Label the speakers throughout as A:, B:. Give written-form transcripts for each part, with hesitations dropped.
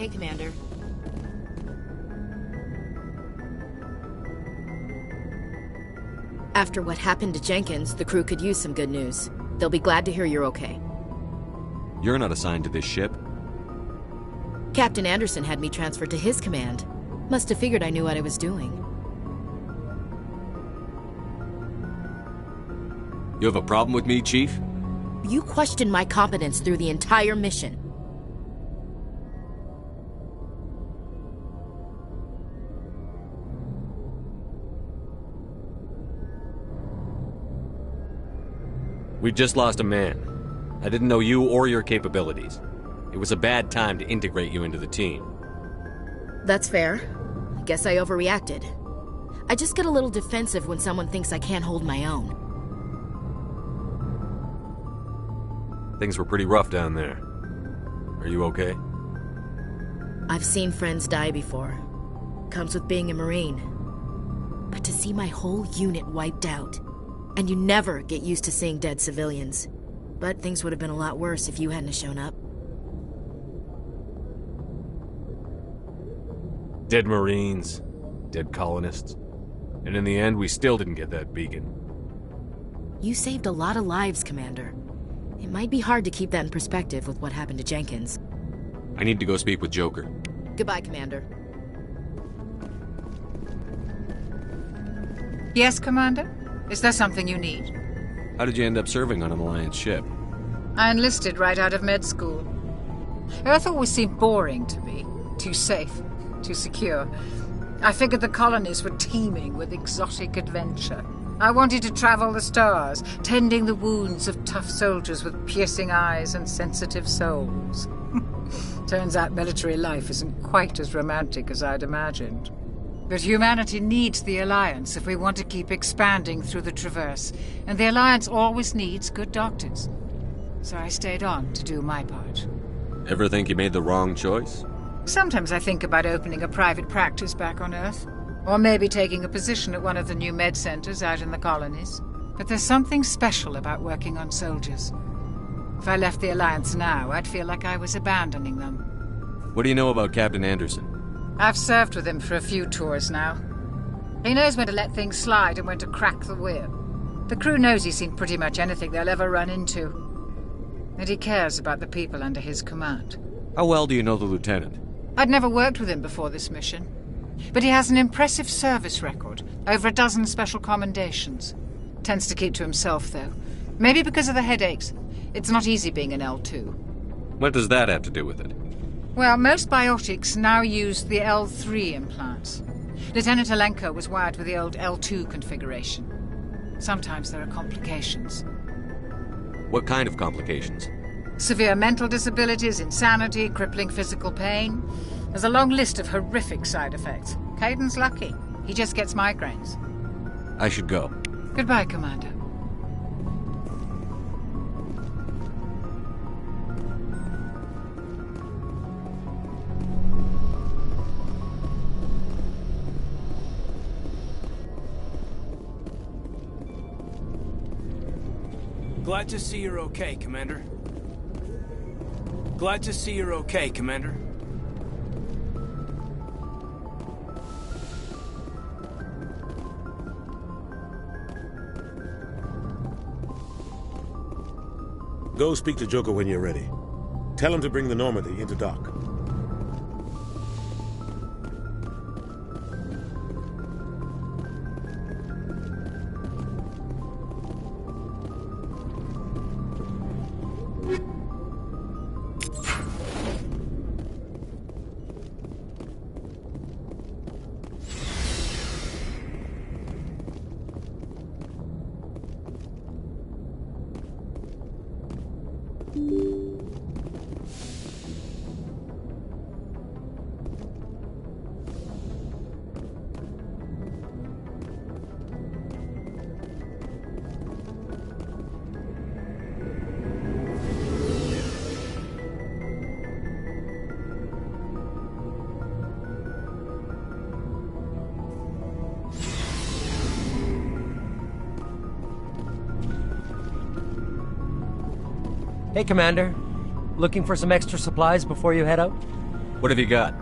A: okay, Commander. After what happened to Jenkins, the crew could use some good news. They'll be glad to hear you're okay.
B: You're not assigned to this ship.
A: Captain Anderson had me transferred to his command. Must have figured I knew what I was doing.
B: You have a problem with me, Chief?
A: You questioned my competence through the entire mission.
B: We've just lost a man. I didn't know you or your capabilities. It was a bad time to integrate you into the team.
A: That's fair. I guess I overreacted. I just get a little defensive when someone thinks I can't hold my own.
B: Things were pretty rough down there. Are you okay?
A: I've seen friends die before. Comes with being a Marine. But to see my whole unit wiped out, and you never get used to seeing dead civilians. But things would have been a lot worse if you hadn't shown up.
B: Dead Marines, dead colonists. And in the end, we still didn't get that beacon.
A: You saved a lot of lives, Commander. It might be hard to keep that in perspective with what happened to Jenkins.
B: I need to go speak with Joker.
A: Goodbye, Commander.
C: Yes, Commander? Is there something you need?
B: How did you end up serving on an Alliance ship?
C: I enlisted right out of med school. Earth always seemed boring to me. Too safe, too secure. I figured the colonies were teeming with exotic adventure. I wanted to travel the stars, tending the wounds of tough soldiers with piercing eyes and sensitive souls. Turns out military life isn't quite as romantic as I'd imagined. But humanity needs the Alliance if we want to keep expanding through the Traverse, and the Alliance always needs good doctors. So I stayed on to do my part.
B: Ever think you made the wrong choice?
C: Sometimes I think about opening a private practice back on Earth, or maybe taking a position at one of the new med centers out in the colonies. But there's something special about working on soldiers. If I left the Alliance now, I'd feel like I was abandoning them.
B: What do you know about Captain Anderson?
C: I've served with him for a few tours now. He knows when to let things slide and when to crack the whip. The crew knows he's seen pretty much anything they'll ever run into. And he cares about the people under his command.
B: How well do you know the lieutenant?
C: I'd never worked with him before this mission. But he has an impressive service record, over a dozen special commendations. Tends to keep to himself, though. Maybe because of the headaches. It's not easy being an L2.
B: What does that have to do with it?
C: Well, most biotics now use the L3 implants. Lieutenant Alenko was wired with the old L2 configuration. Sometimes there are complications.
B: What kind of complications?
C: Severe mental disabilities, insanity, crippling physical pain. There's a long list of horrific side effects. Caden's lucky. He just gets migraines.
B: I should go.
C: Goodbye, Commander.
D: Glad to see you're okay, Commander. Glad to see you're okay, Commander.
E: Go speak to Joker when you're ready. Tell him to bring the Normandy into dock.
F: Hey, Commander. Looking for some extra supplies before you head out?
B: What have you got?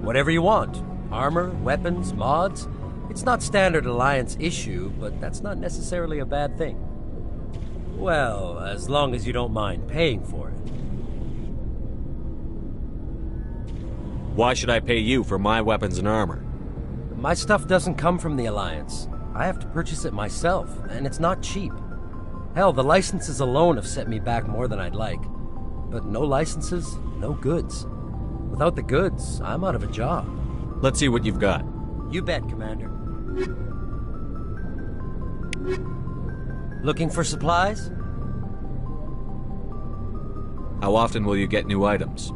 F: Whatever you want. Armor, weapons, mods. It's not standard Alliance issue, but that's not necessarily a bad thing. Well, as long as you don't mind paying for it.
B: Why should I pay you for my weapons and armor?
F: My stuff doesn't come from the Alliance. I have to purchase it myself, and it's not cheap. Hell, the licenses alone have set me back more than I'd like. But no licenses, no goods. Without the goods, I'm out of a job.
B: Let's see what you've got.
F: You bet, Commander. Looking for supplies?
B: How often will you get new items?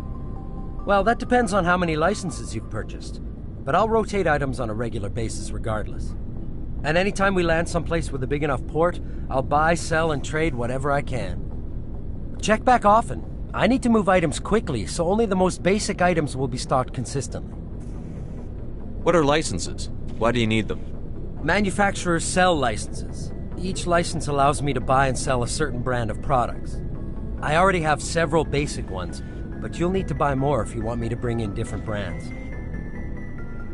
F: Well, that depends on how many licenses you've purchased. But I'll rotate items on a regular basis regardless. And anytime we land someplace with a big enough port, I'll buy, sell, and trade whatever I can. Check back often. I need to move items quickly, so only the most basic items will be stocked consistently.
B: What are licenses? Why do you need them?
F: Manufacturers sell licenses. Each license allows me to buy and sell a certain brand of products. I already have several basic ones, but you'll need to buy more if you want me to bring in different brands.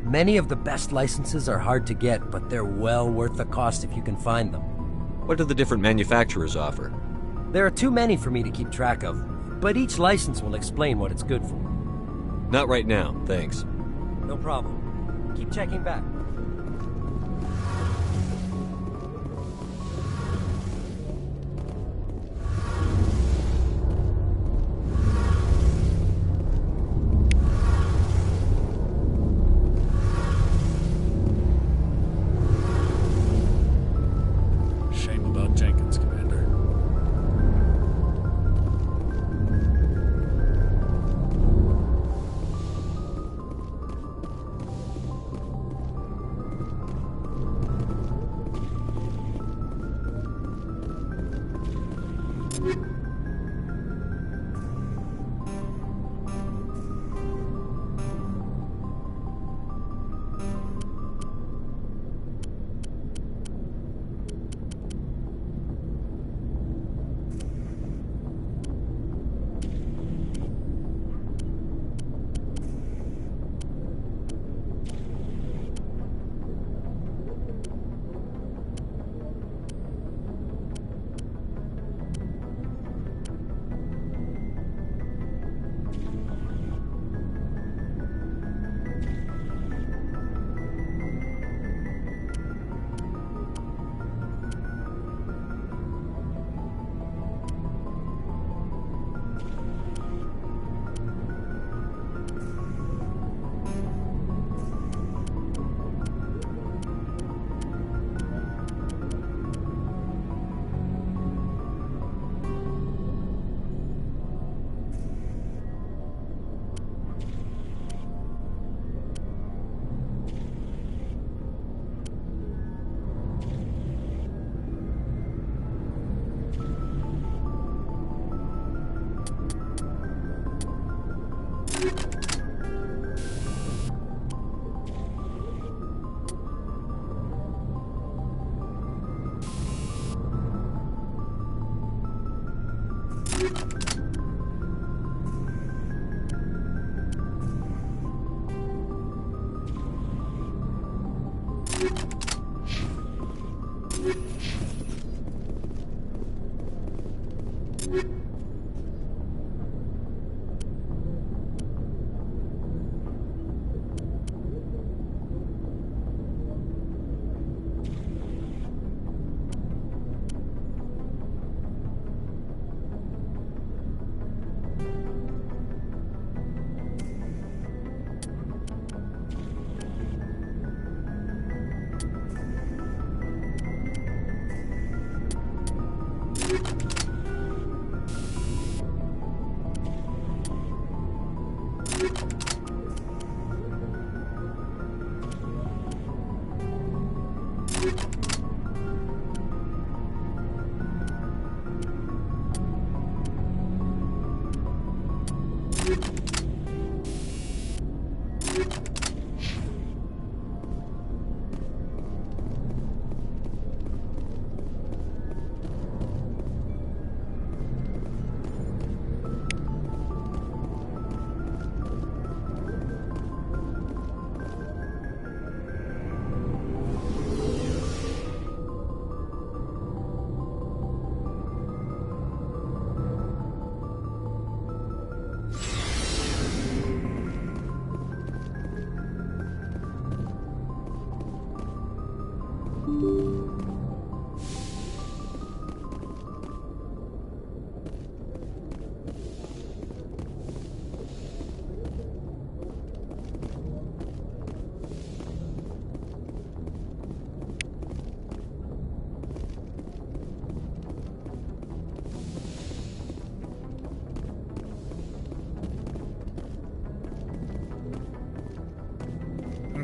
F: Many of the best licenses are hard to get, but they're well worth the cost if you can find them.
B: What do the different manufacturers offer?
F: There are too many for me to keep track of, but each license will explain what it's good for.
B: Not right now, thanks.
F: No problem. Keep checking back.
G: Shame about Jenkins, Commander.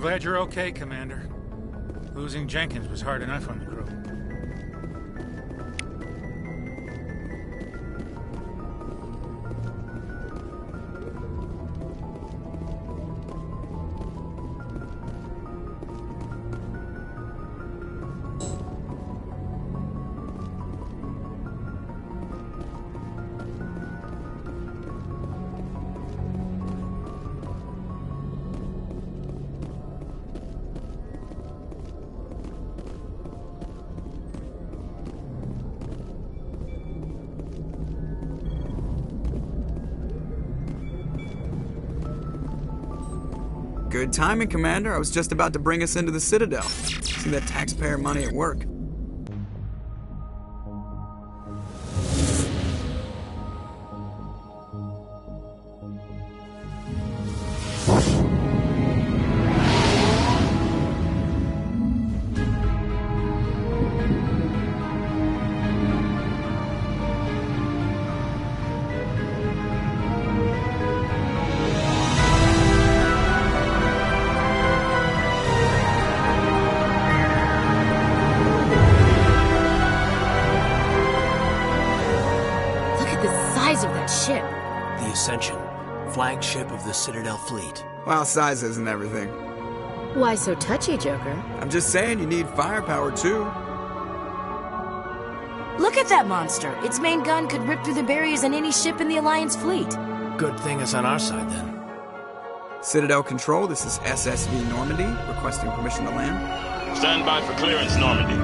H: Glad you're okay, Commander. Losing Jenkins was hard enough on the crew.
I: Good timing, Commander. I was just about to bring us into the Citadel. See that taxpayer money at work.
A: Of that ship.
J: The Ascension, flagship of the Citadel fleet.
I: Well, size isn't everything.
A: Why so touchy, Joker?
I: I'm just saying you need firepower, too.
A: Look at that monster. Its main gun could rip through the barriers in any ship in the Alliance fleet.
J: Good thing it's on our side, then.
I: Citadel Control, this is SSV Normandy, requesting permission to land.
K: Stand by for clearance, Normandy.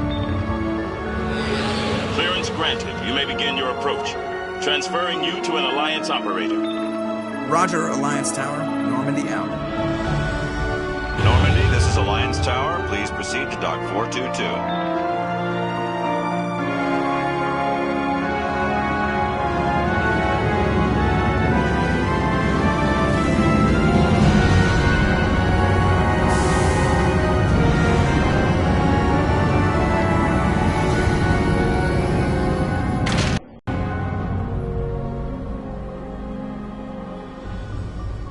K: Clearance granted. You may begin your approach. Transferring you to an Alliance operator.
I: Roger, Alliance Tower. Normandy out.
K: Normandy, this is Alliance Tower. Please proceed to Dock 422.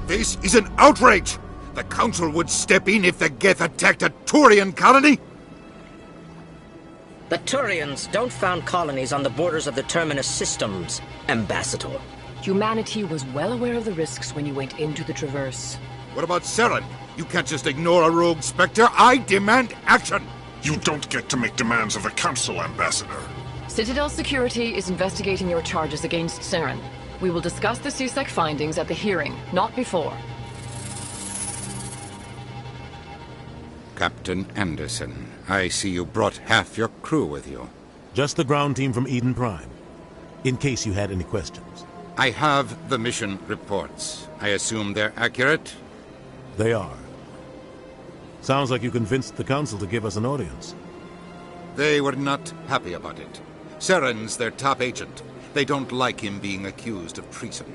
L: This is an outrage! The Council would step in if the Geth attacked a Turian colony?
M: The Turians don't found colonies on the borders of the Terminus systems, Ambassador.
N: Humanity was well aware of the risks when you went into the Traverse.
L: What about Saren? You can't just ignore a rogue Spectre. I demand action!
O: You don't get to make demands of the Council, Ambassador.
N: Citadel Security is investigating your charges against Saren. We will discuss the CSEC findings at the hearing, not before.
L: Captain Anderson, I see you brought half your crew with you.
E: Just the ground team from Eden Prime, in case you had any questions.
L: I have the mission reports. I assume they're accurate?
E: They are. Sounds like you convinced the Council to give us an audience.
L: They were not happy about it. Saren's their top agent. They don't like him being accused of treason.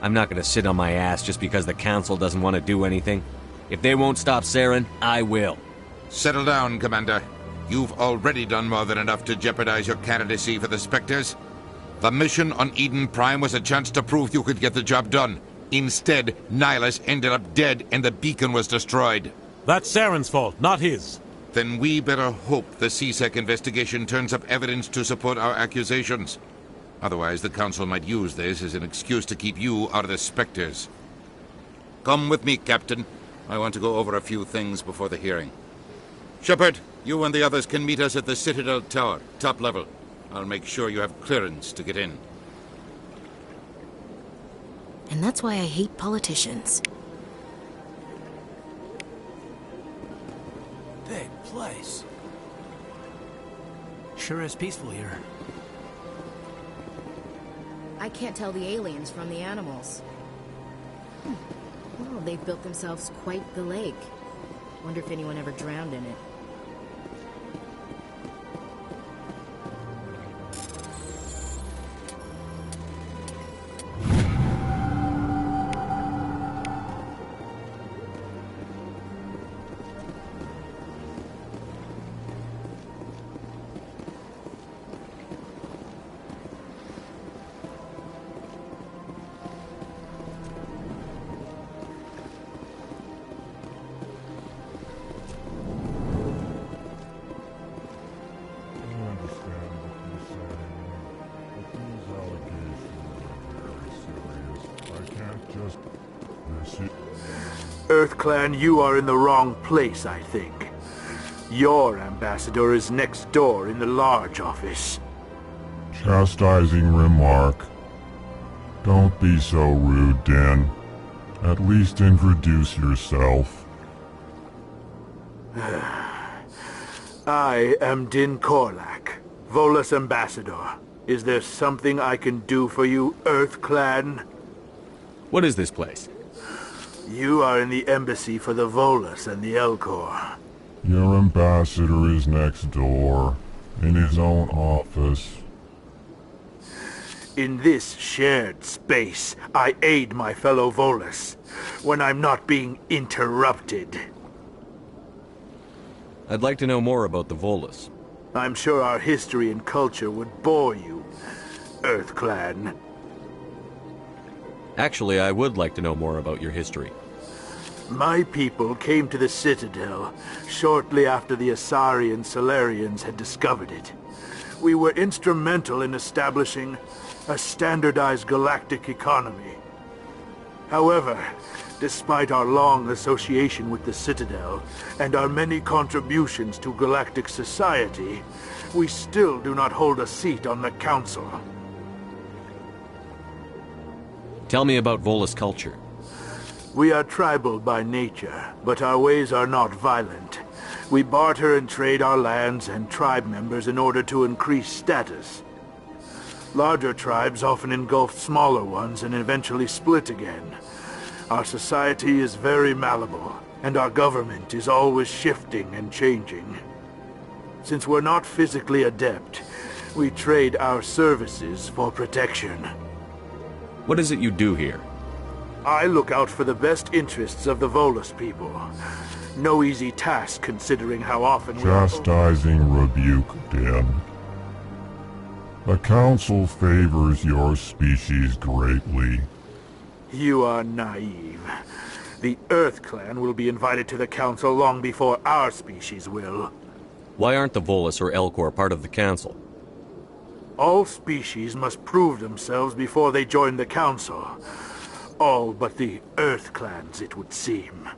B: I'm not gonna sit on my ass just because the Council doesn't want to do anything. If they won't stop Saren, I will.
L: Settle down, Commander. You've already done more than enough to jeopardize your candidacy for the Spectres. The mission on Eden Prime was a chance to prove you could get the job done. Instead, Nihilus ended up dead and the beacon was destroyed.
E: That's Saren's fault, not his.
L: Then we better hope the CSEC investigation turns up evidence to support our accusations. Otherwise, the Council might use this as an excuse to keep you out of the Spectres. Come with me, Captain. I want to go over a few things before the hearing. Shepard, you and the others can meet us at the Citadel Tower, top level. I'll make sure you have clearance to get in.
A: And that's why I hate politicians.
J: Big place. Sure is peaceful here.
A: I can't tell the aliens from the animals. Well, they've built themselves quite the lake. Wonder if anyone ever drowned in it.
P: EarthClan, you are in the wrong place, I think. Your ambassador is next door in the large office.
Q: Chastising remark. Don't be so rude, Din. At least introduce yourself.
P: I am Din Korlak, Volus ambassador. Is there something I can do for you, EarthClan?
B: What is this place?
P: You are in the embassy for the Volus and the Elcor.
Q: Your ambassador is next door, in his own office.
P: In this shared space, I aid my fellow Volus, when I'm not being interrupted.
B: I'd like to know more about the Volus.
P: I'm sure our history and culture would bore you, EarthClan.
B: Actually, I would like to know more about your history.
P: My people came to the Citadel shortly after the Asari and Solarians had discovered it. We were instrumental in establishing a standardized galactic economy. However, despite our long association with the Citadel and our many contributions to galactic society, we still do not hold a seat on the Council.
B: Tell me about Volus culture.
P: We are tribal by nature, but our ways are not violent. We barter and trade our lands and tribe members in order to increase status. Larger tribes often engulf smaller ones and eventually split again. Our society is very malleable, and our government is always shifting and changing. Since we're not physically adept, we trade our services for protection.
B: What is it you do here?
P: I look out for the best interests of the Volus people. No easy task considering how often
Q: Chastising rebuke, Din. The Council favors your species greatly.
P: You are naive. The EarthClan will be invited to the Council long before our species will.
B: Why aren't the Volus or Elcor part of the Council?
P: All species must prove themselves before they join the Council. All but the EarthClans, it would seem.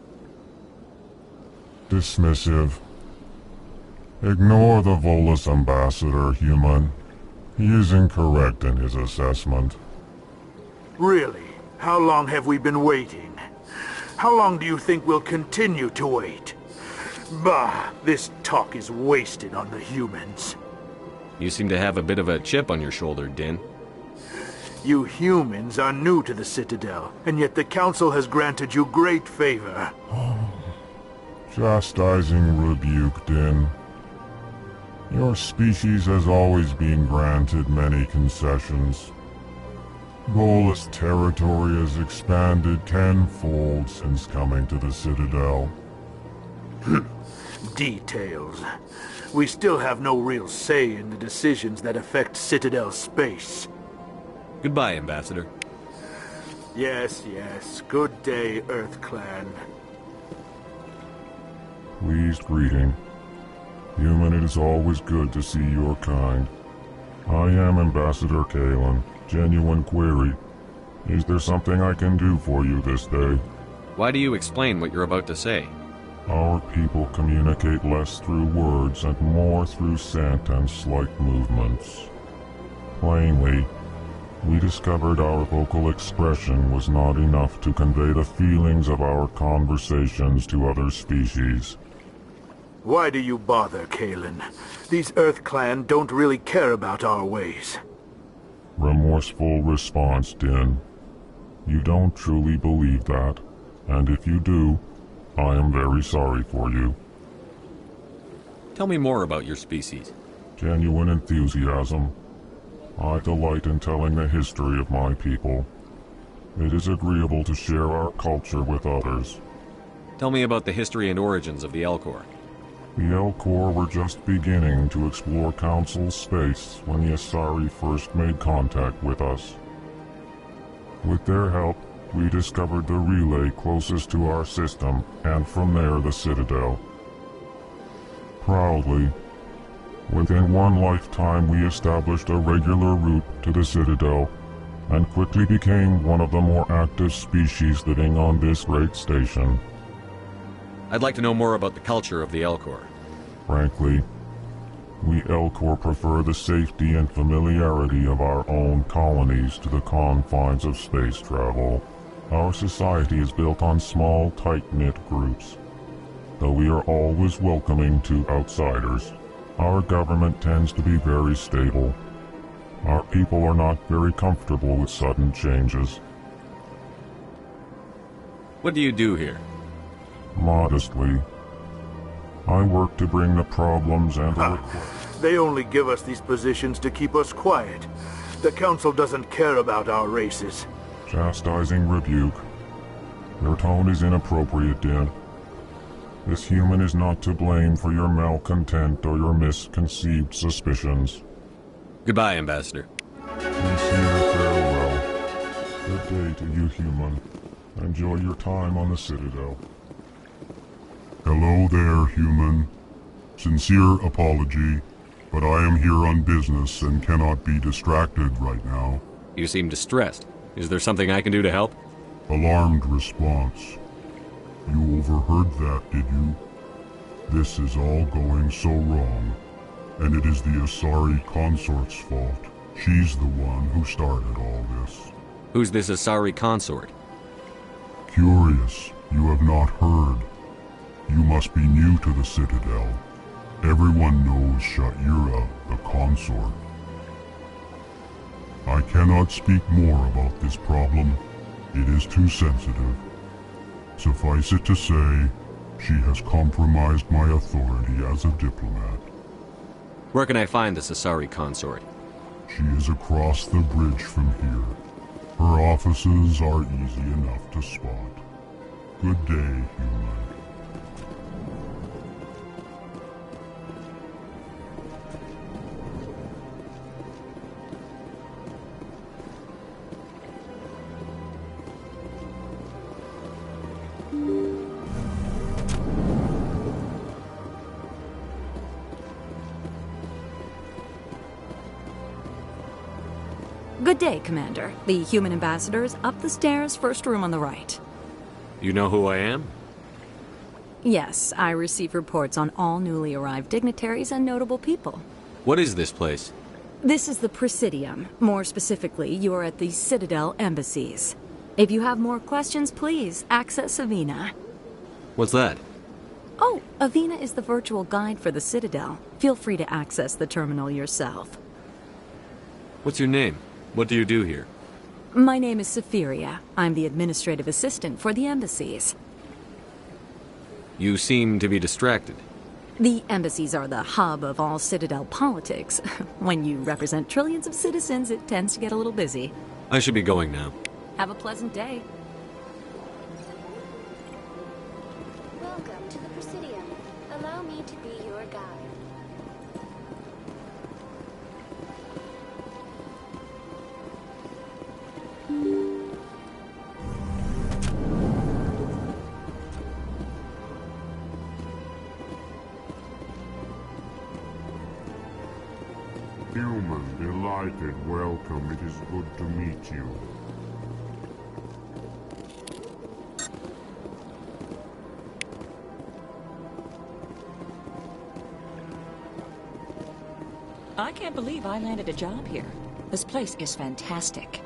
Q: Dismissive. Ignore the Volus ambassador, human. He is incorrect in his assessment.
P: Really? How long have we been waiting? How long do you think we'll continue to wait? Bah, this talk is wasted on the humans.
B: You seem to have a bit of a chip on your shoulder, Din.
P: You humans are new to the Citadel, and yet the Council has granted you great favor.
Q: Chastising rebuke, Din. Your species has always been granted many concessions. Volus territory has expanded tenfold since coming to the Citadel.
P: Details. We still have no real say in the decisions that affect Citadel space.
B: Goodbye, Ambassador.
P: Yes, yes. Good day, EarthClan.
Q: Pleased greeting. Human, it is always good to see your kind. I am Ambassador Kalen. Genuine query. Is there something I can do for you this day?
B: Why do you explain what you're about to say?
Q: Our people communicate less through words and more through scent and slight movements. Plainly, we discovered our vocal expression was not enough to convey the feelings of our conversations to other species.
P: Why do you bother, Kalen? These EarthClan don't really care about our ways.
Q: Remorseful response, Din. You don't truly believe that, and if you do, I am very sorry for you.
B: Tell me more about your species.
Q: Genuine enthusiasm. I delight in telling the history of my people. It is agreeable to share our culture with others.
B: Tell me about the history and origins of the Elcor.
Q: The Elcor were just beginning to explore Council space when the Asari first made contact with us. With their help, we discovered the relay closest to our system, and from there the Citadel. Proudly, within one lifetime we established a regular route to the Citadel, and quickly became one of the more active species living on this great station.
B: I'd like to know more about the culture of the Elcor.
Q: Frankly, we Elcor prefer the safety and familiarity of our own colonies to the confines of space travel. Our society is built on small, tight-knit groups. Though we are always welcoming to outsiders, our government tends to be very stable. Our people are not very comfortable with sudden changes.
B: What do you do here?
Q: Modestly, I work to bring the problems and the requests.
P: They only give us these positions to keep us quiet. The Council doesn't care about our races.
Q: Chastising rebuke. Your tone is inappropriate, Din. This human is not to blame for your malcontent or your misconceived suspicions.
B: Goodbye, Ambassador.
Q: Sincere farewell. Good day to you, human. Enjoy your time on the Citadel.
R: Hello there, human. Sincere apology, but I am here on business and cannot be distracted right now.
B: You seem distressed. Is there something I can do to help?
R: Alarmed response. You overheard that, did you? This is all going so wrong, and it is the Asari consort's fault. She's the one who started all this.
B: Who's this Asari consort?
R: Curious, you have not heard. You must be new to the Citadel. Everyone knows Sha'ira, the consort. I cannot speak more about this problem. It is too sensitive. Suffice it to say, she has compromised my authority as a diplomat.
B: Where can I find this Asari consort?
R: She is across the bridge from here. Her offices are easy enough to spot. Good day, human.
S: Good day, Commander. The human ambassador is up the stairs, first room on the right.
B: You know who I am?
S: Yes, I receive reports on all newly arrived dignitaries and notable people.
B: What is this place?
S: This is the Presidium. More specifically, you are at the Citadel embassies. If you have more questions, please access Avina.
B: What's that?
S: Oh, Avina is the virtual guide for the Citadel. Feel free to access the terminal yourself.
B: What's your name? What do you do here?
S: My name is Safiria. I'm the administrative assistant for the embassies.
B: You seem to be distracted.
S: The embassies are the hub of all Citadel politics. When you represent trillions of citizens, it tends to get a little busy.
B: I should be going now.
S: Have a pleasant day.
T: Welcome to the Presidium. Allow me to be your guide.
Q: Human, delighted, welcome. It is good to meet you.
U: I can't believe I landed a job here. This place is fantastic.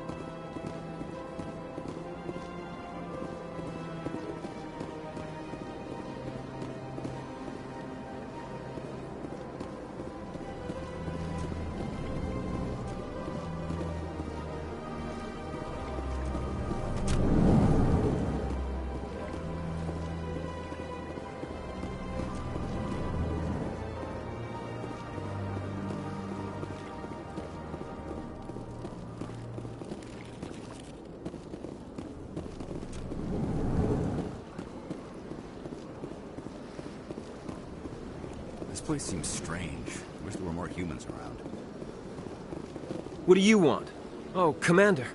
V: This place seems strange. Wish there were more humans around.
W: What do you want? Oh, Commander.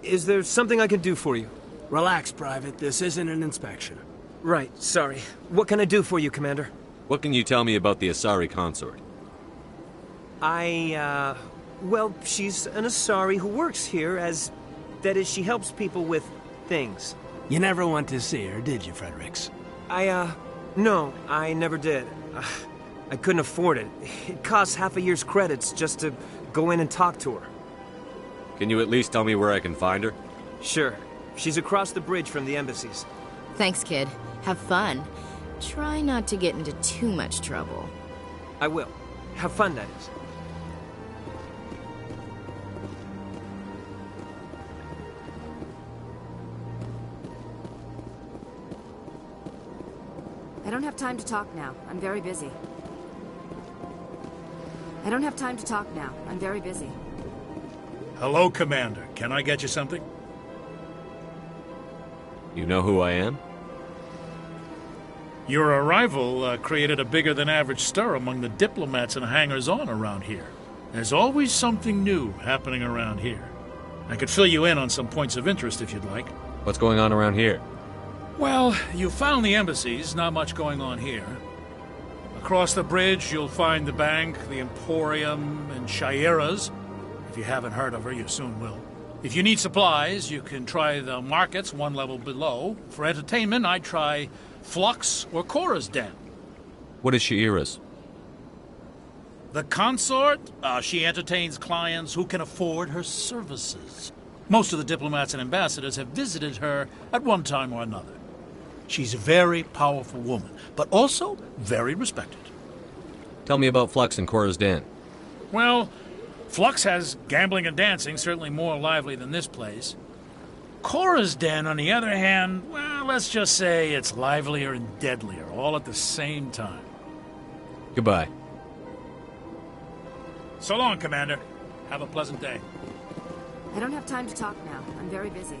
W: Is there something I can do for you?
D: Relax, Private. This isn't an inspection.
W: Right, sorry. What can I do for you, Commander?
B: What can you tell me about the Asari consort?
W: Well, she's an Asari who works here as... That is, she helps people with things.
D: You never went to see her, did you, Fredericks?
W: No, I never did. I couldn't afford it. It costs half a year's credits just to go in and talk to her.
B: Can you at least tell me where I can find her?
W: Sure. She's across the bridge from the embassies.
A: Thanks, kid. Have fun. Try not to get into too much trouble.
W: I will. Have fun, that is.
C: I don't have time to talk now. I'm very busy. I don't have time to talk now. I'm very busy.
F: Hello, Commander. Can I get you something?
B: You know who I am?
F: Your arrival created a bigger-than-average stir among the diplomats and hangers-on around here. There's always something new happening around here. I could fill you in on some points of interest if you'd like.
B: What's going on around here?
F: Well, you found the embassies, not much going on here. Across the bridge, you'll find the bank, the Emporium, and Shaira's. If you haven't heard of her, you soon will. If you need supplies, you can try the markets one level below. For entertainment, I'd try Flux or Cora's Den.
B: What is Shaira's?
F: The consort? She entertains clients who can afford her services. Most of the diplomats and ambassadors have visited her at one time or another. She's a very powerful woman, but also very respected.
B: Tell me about Flux and Cora's Den.
F: Well, Flux has gambling and dancing, certainly more lively than this place. Cora's Den, on the other hand, well, let's just say it's livelier and deadlier, all at the same time.
B: Goodbye.
F: So long, Commander. Have a pleasant day.
C: I don't have time to talk now. I'm very busy.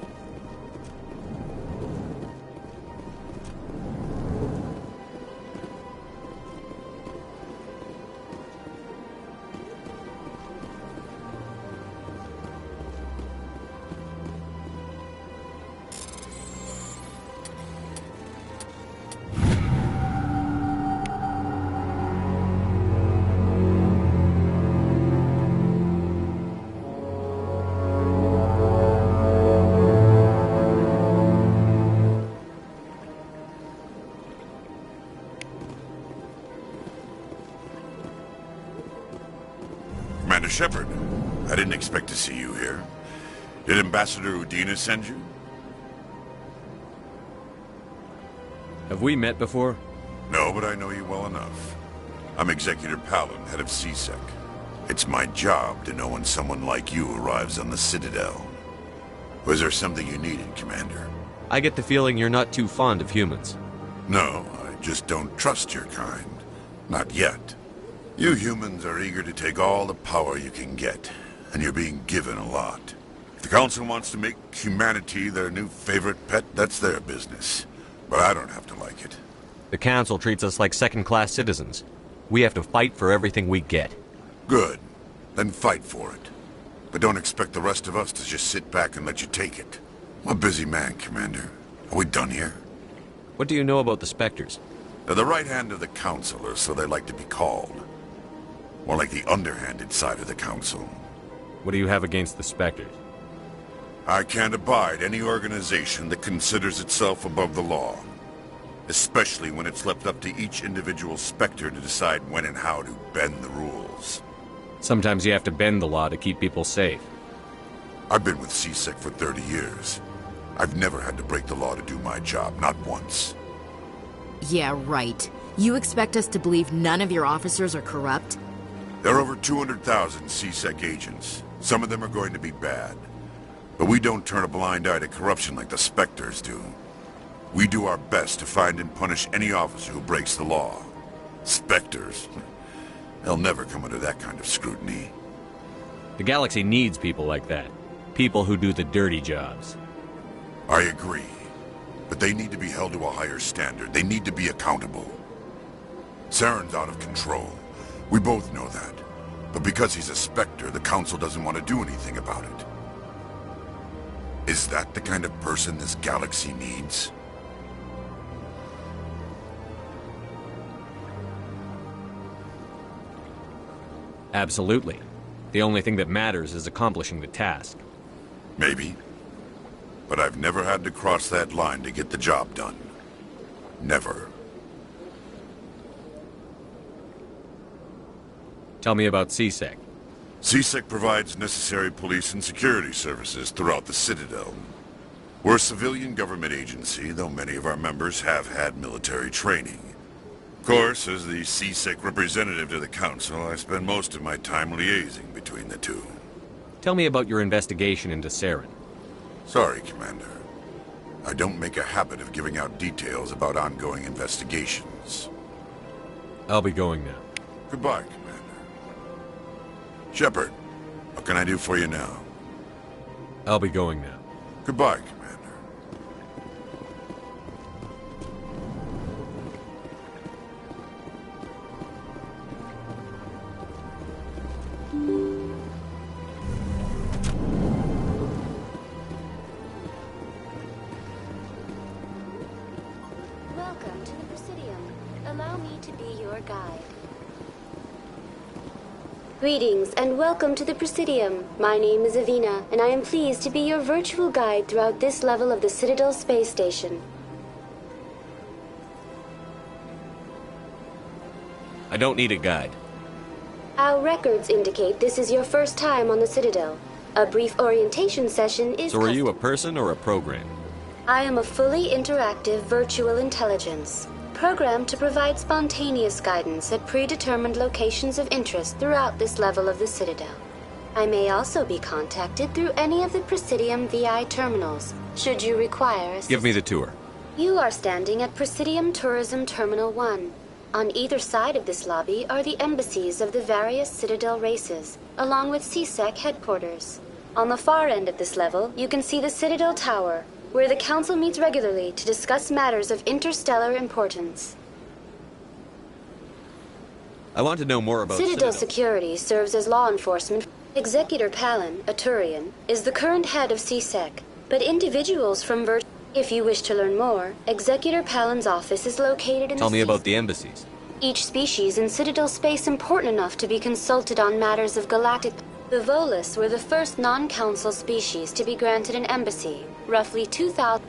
O: Commander Shepard, I didn't expect to see you here. Did Ambassador Udina send you?
B: Have we met before?
O: No, but I know you well enough. I'm Executor Palin, head of CSEC. It's my job to know when someone like you arrives on the Citadel. Was there something you needed, Commander?
B: I get the feeling you're not too fond of humans.
O: No, I just don't trust your kind. Not yet. You humans are eager to take all the power you can get, and you're being given a lot. If the Council wants to make humanity their new favorite pet, that's their business. But I don't have to like it.
B: The Council treats us like second-class citizens. We have to fight for everything we get.
O: Good. Then fight for it. But don't expect the rest of us to just sit back and let you take it. I'm a busy man, Commander. Are we done here?
B: What do you know about the Spectres?
O: They're the right hand of the Council, or so they like to be called. More like the underhanded side of the Council.
B: What do you have against the Spectres?
O: I can't abide any organization that considers itself above the law. Especially when it's left up to each individual Spectre to decide when and how to bend the rules.
B: Sometimes you have to bend the law to keep people safe.
O: I've been with CSEC for 30 years. I've never had to break the law to do my job, not once.
A: Yeah, right. You expect us to believe none of your officers are corrupt?
O: There are over 200,000 CSEC agents. Some of them are going to be bad. But we don't turn a blind eye to corruption like the Spectres do. We do our best to find and punish any officer who breaks the law. Spectres. They'll never come under that kind of scrutiny.
B: The galaxy needs people like that. People who do the dirty jobs.
O: I agree. But they need to be held to a higher standard. They need to be accountable. Saren's out of control. We both know that. But because he's a Spectre, the Council doesn't want to do anything about it. Is that the kind of person this galaxy needs?
B: Absolutely. The only thing that matters is accomplishing the task.
O: Maybe. But I've never had to cross that line to get the job done. Never.
B: Tell me about CSEC.
O: CSEC provides necessary police and security services throughout the Citadel. We're a civilian government agency, though many of our members have had military training. Of course, as the CSEC representative to the Council, I spend most of my time liaising between the two.
B: Tell me about your investigation into Saren.
O: Sorry, Commander. I don't make a habit of giving out details about ongoing investigations.
B: I'll be going now.
O: Goodbye, Commander. Shepard, what can I do for you now?
B: I'll be going now.
O: Goodbye, Commander.
T: Welcome to the Presidium. Allow me to be your guide. Greetings and welcome to the Presidium. My name is Avina, and I am pleased to be your virtual guide throughout this level of the Citadel space station.
B: I don't need a guide.
T: Our records indicate this is your first time on the Citadel. A brief orientation session is
B: So are you a person or a program?
T: I am a fully interactive virtual intelligence, programmed to provide spontaneous guidance at predetermined locations of interest throughout this level of the Citadel. I may also be contacted through any of the Presidium VI terminals, should you require assistance.
B: Give me the tour.
T: You are standing at Presidium Tourism Terminal 1. On either side of this lobby are the embassies of the various Citadel races, along with CSEC headquarters. On the far end of this level, you can see the Citadel Tower, where the Council meets regularly to discuss matters of interstellar importance.
B: I want to know more about
T: Citadel Security serves as law enforcement. Executor Palin, a Turian, is the current head of CSEC, but individuals from If you wish to learn more, Executor Palin's office is located in
B: Tell me about the embassies.
T: Each species in Citadel space important enough to be consulted on matters of galactic. The Volus were the first non-council species to be granted an embassy, roughly 2,000.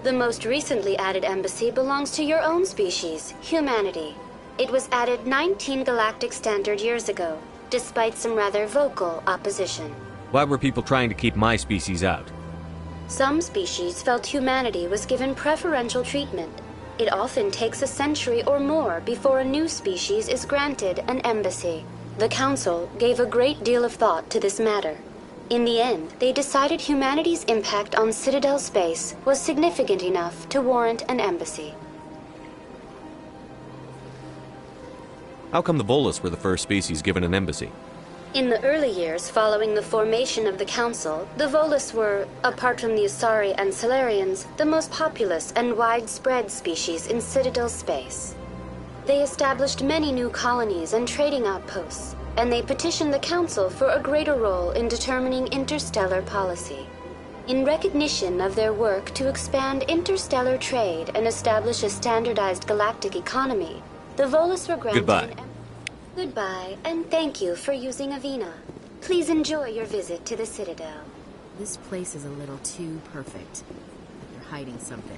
T: The most recently added embassy belongs to your own species, humanity. It was added 19 galactic standard years ago, despite some rather vocal opposition.
B: Why were people trying to keep my species out?
T: Some species felt humanity was given preferential treatment. It often takes a century or more before a new species is granted an embassy. The Council gave a great deal of thought to this matter. In the end, they decided humanity's impact on Citadel space was significant enough to warrant an embassy.
B: How come the Volus were the first species given an embassy?
T: In the early years following the formation of the Council, the Volus were, apart from the Asari and Solarians, the most populous and widespread species in Citadel space. They established many new colonies and trading outposts, and they petitioned the Council for a greater role in determining interstellar policy. In recognition of their work to expand interstellar trade and establish a standardized galactic economy, the Volus were granted
B: Goodbye.
T: Goodbye, and thank you for using Avina. Please enjoy your visit to the Citadel.
A: This place is a little too perfect. You're hiding something.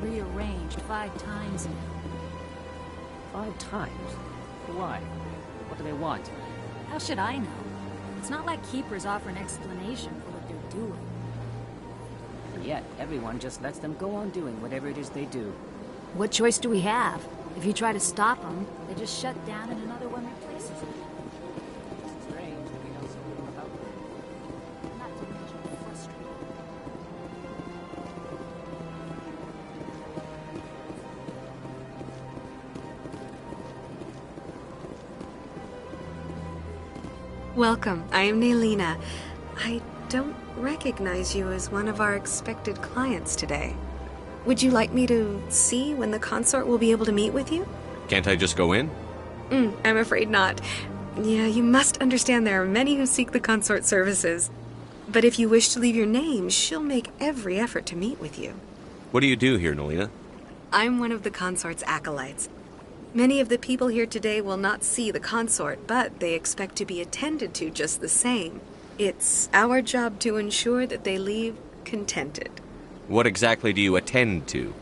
G: Rearranged 5 times now.
H: 5 times? Why? What do they want?
G: How should I know? It's not like Keepers offer an explanation for what they're doing.
H: And yet, everyone just lets them go on doing whatever it is they do.
G: What choice do we have? If you try to stop them, they just shut down and another one replaces it.
H: It's strange that we know so little about them.
G: Not to mention frustrating.
I: Welcome. I am Naylina. I don't recognize you as one of our expected clients today. Would you like me to see when the consort will be able to meet with you?
B: Can't I just go in?
I: I'm afraid not. Yeah, you must understand there are many who seek the consort services. But if you wish to leave your name, she'll make every effort to meet with you.
B: What do you do here, Naylina?
I: I'm one of the consort's acolytes. Many of the people here today will not see the consort, but they expect to be attended to just the same. It's our job to ensure that they leave contented.
B: What exactly do you attend to?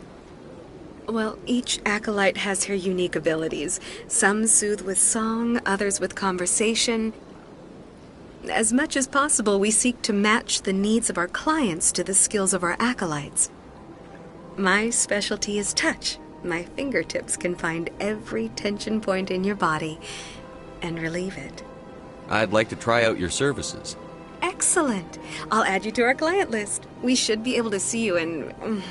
I: Well, each acolyte has her unique abilities. Some soothe with song, others with conversation. As much as possible, we seek to match the needs of our clients to the skills of our acolytes. My specialty is touch. My fingertips can find every tension point in your body and relieve it.
B: I'd like to try out your services.
I: Excellent. I'll add you to our client list. We should be able to see you in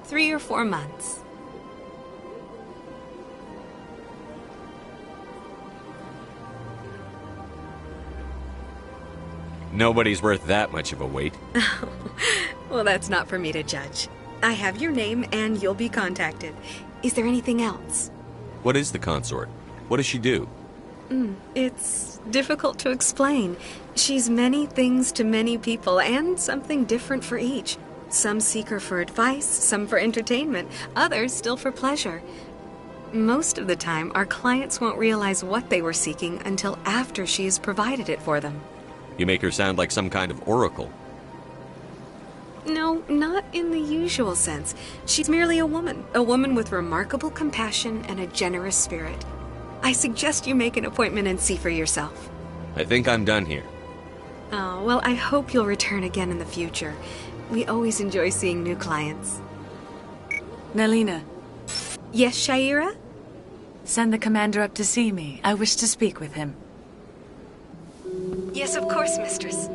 I: 3 or 4 months.
B: Nobody's worth that much of a wait.
I: Well, that's not for me to judge. I have your name and you'll be contacted. Is there anything else?
B: What is the consort? What does she do?
I: It's difficult to explain. She's many things to many people and something different for each. Some seek her for advice, some for entertainment, others still for pleasure. Most of the time, our clients won't realize what they were seeking until after she has provided it for them.
B: You make her sound like some kind of oracle.
I: No, not in the usual sense. She's merely a woman with remarkable compassion and a generous spirit. I suggest you make an appointment and see for yourself.
B: I think I'm done here.
I: Oh, well, I hope you'll return again in the future. We always enjoy seeing new clients.
S: Naylina.
I: Yes, Shaira?
S: Send the commander up to see me. I wish to speak with him.
I: Yes, of course, mistress.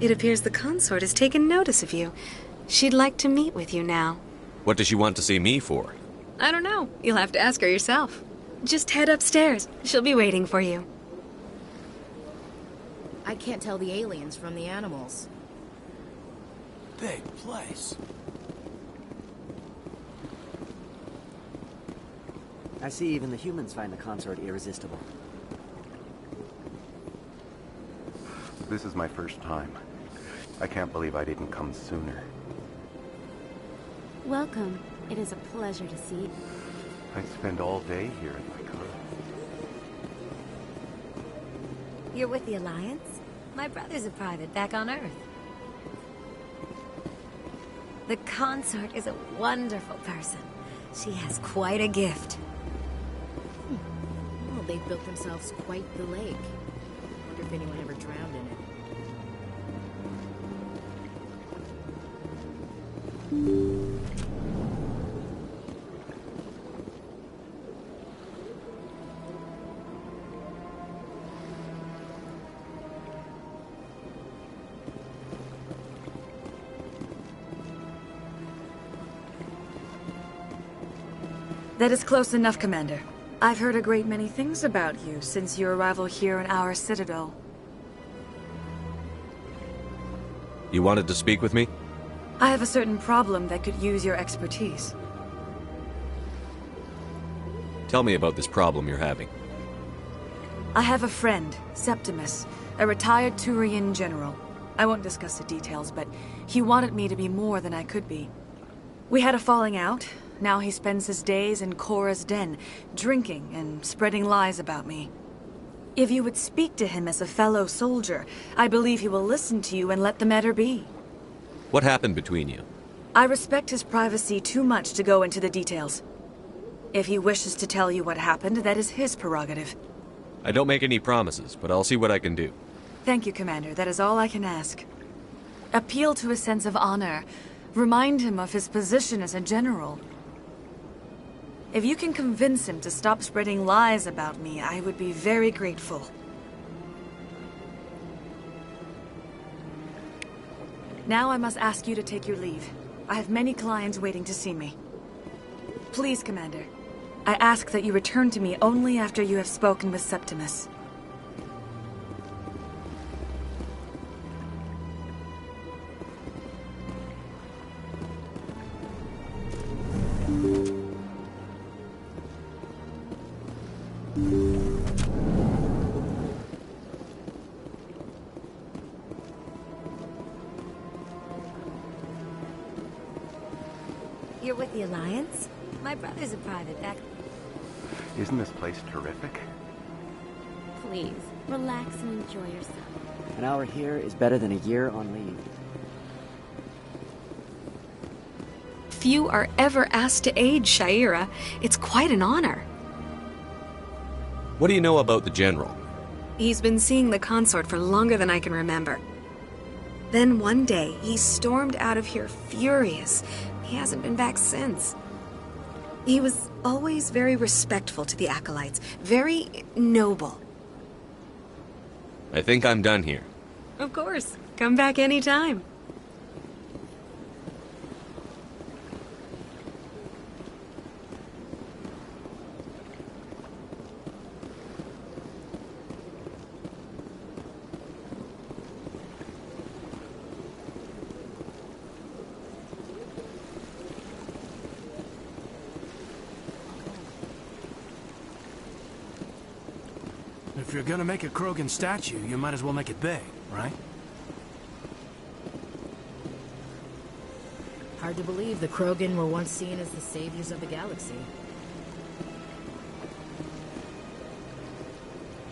I: It appears the consort has taken notice of you. She'd like to meet with you now.
B: What does she want to see me for?
I: I don't know. You'll have to ask her yourself. Just head upstairs. She'll be waiting for you.
A: I can't tell the aliens from the animals.
D: Big place.
H: I see even the humans find the consort irresistible.
K: This is my first time. I can't believe I didn't come sooner.
G: Welcome. It is a pleasure to see you.
K: I'd spend all day here if I could.
G: You're with the Alliance? My brother's a private back on Earth. The consort is a wonderful person. She has quite a gift.
A: Well, they've built themselves quite the lake. Wonder if anyone ever drowned in it.
S: That is close enough, Commander. I've heard a great many things about you since your arrival here in our citadel.
B: You wanted to speak with me?
S: I have a certain problem that could use your expertise.
B: Tell me about this problem you're having.
S: I have a friend, Septimus, a retired Turian general. I won't discuss the details, but he wanted me to be more than I could be. We had a falling out. Now he spends his days in Korra's den, drinking and spreading lies about me. If you would speak to him as a fellow soldier, I believe he will listen to you and let the matter be.
B: What happened between you?
S: I respect his privacy too much to go into the details. If he wishes to tell you what happened, that is his prerogative.
B: I don't make any promises, but I'll see what I can do.
S: Thank you, Commander. That is all I can ask. Appeal to his sense of honor. Remind him of his position as a general. If you can convince him to stop spreading lies about me, I would be very grateful. Now I must ask you to take your leave. I have many clients waiting to see me. Please, Commander. I ask that you return to me only after you have spoken with Septimus.
C: You're with the Alliance? My brother's a private
K: Isn't this place terrific?
C: Please, relax and enjoy yourself.
E: An hour here is better than a year on leave.
I: Few are ever asked to aid Sha'ira. It's quite an honor.
B: What do you know about the General?
I: He's been seeing the consort for longer than I can remember. Then one day, he stormed out of here furious. He hasn't been back since. He was always very respectful to the acolytes, very noble.
B: I think I'm done here.
I: Of course. Come back anytime.
J: If you're gonna make a Krogan statue, you might as well make it big, right?
A: Hard to believe the Krogan were once seen as the saviors of the galaxy.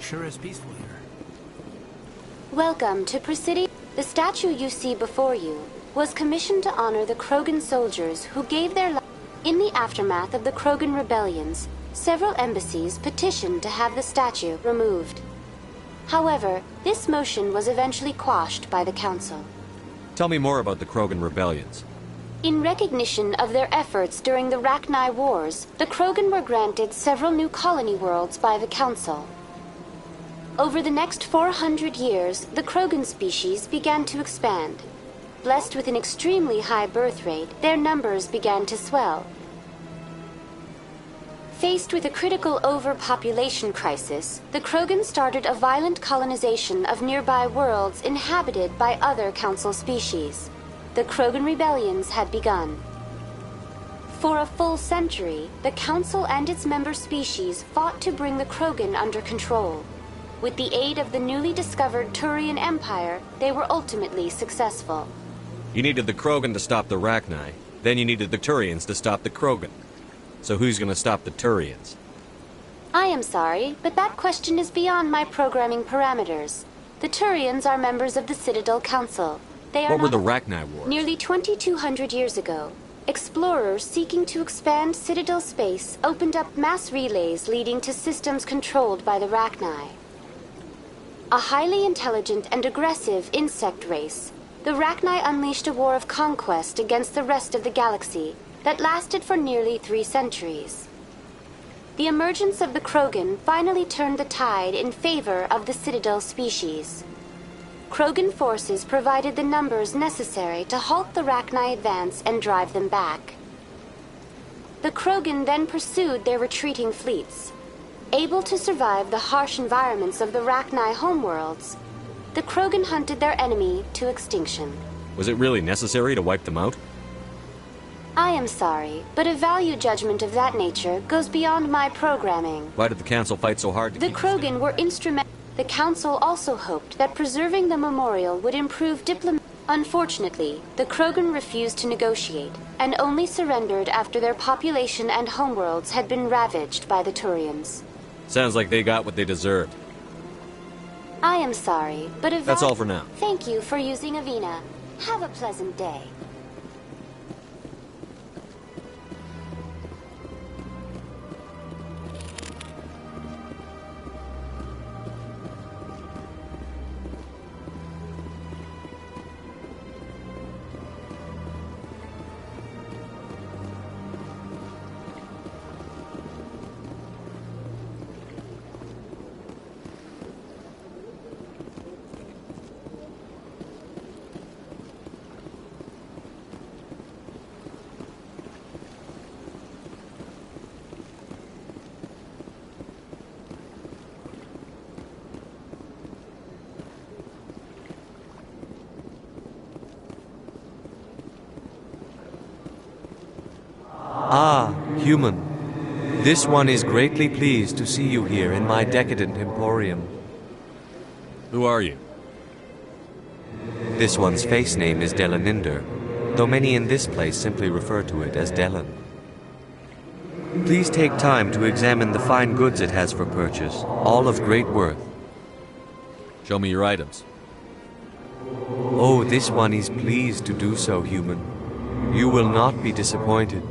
J: Sure is peaceful here.
T: Welcome to Presidio. The statue you see before you was commissioned to honor the Krogan soldiers who gave their lives. In the aftermath of the Krogan rebellions, several embassies petitioned to have the statue removed. However, this motion was eventually quashed by the Council.
B: Tell me more about the Krogan rebellions.
T: In recognition of their efforts during the Rachni Wars, the Krogan were granted several new colony worlds by the Council. Over the next 400 years, the Krogan species began to expand. Blessed with an extremely high birth rate, their numbers began to swell. Faced with a critical overpopulation crisis, the Krogan started a violent colonization of nearby worlds inhabited by other Council species. The Krogan rebellions had begun. For a full century, the Council and its member species fought to bring the Krogan under control. With the aid of the newly discovered Turian Empire, they were ultimately successful.
B: You needed the Krogan to stop the Rachni, then you needed the Turians to stop the Krogan. So who's gonna stop the Turians?
T: I am sorry, but that question is beyond my programming parameters. The Turians are members of the Citadel Council. They are
B: What were the Rachni Wars?
T: Nearly 2,200 years ago, explorers seeking to expand Citadel space opened up mass relays leading to systems controlled by the Rachni. A highly intelligent and aggressive insect race, the Rachni unleashed a war of conquest against the rest of the galaxy that lasted for nearly 3 centuries. The emergence of the Krogan finally turned the tide in favor of the Citadel species. Krogan forces provided the numbers necessary to halt the Rachni advance and drive them back. The Krogan then pursued their retreating fleets. Able to survive the harsh environments of the Rachni homeworlds, the Krogan hunted their enemy to extinction.
B: Was it really necessary to wipe them out?
T: I am sorry, but a value judgment of that nature goes beyond my programming.
B: Why did the Council fight so hard to
T: The
B: keep
T: Krogan were instrumental. The Council also hoped that preserving the memorial would improve diplomacy. Unfortunately, the Krogan refused to negotiate, and only surrendered after their population and homeworlds had been ravaged by the Turians.
B: Sounds like they got what they deserved.
T: I am sorry, but a
B: That's all for now.
T: Thank you for using Avina. Have a pleasant day.
L: Human, this one is greatly pleased to see you here in my decadent emporium.
B: Who are you?
L: This one's face name is Delaninder, though many in this place simply refer to it as Delan. Please take time to examine the fine goods it has for purchase, all of great worth.
B: Show me your items.
L: Oh, this one is pleased to do so, Human. You will not be disappointed.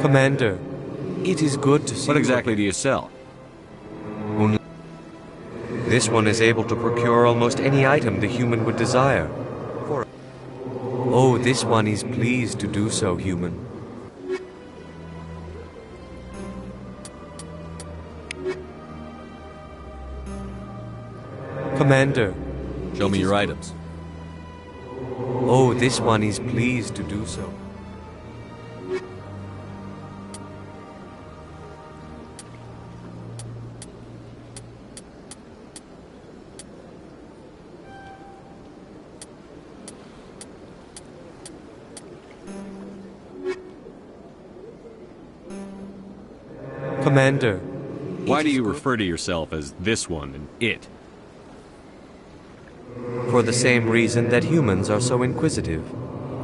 L: Commander, it is good to see you.
B: What exactly do you sell?
L: Only this one is able to procure almost any item the human would desire. Oh, this one is pleased to do so, Human. Commander,
B: show me your items.
L: Oh, this one is pleased to do so. Commander.
B: Why do you refer to yourself as this one and it?
L: For the same reason that humans are so inquisitive.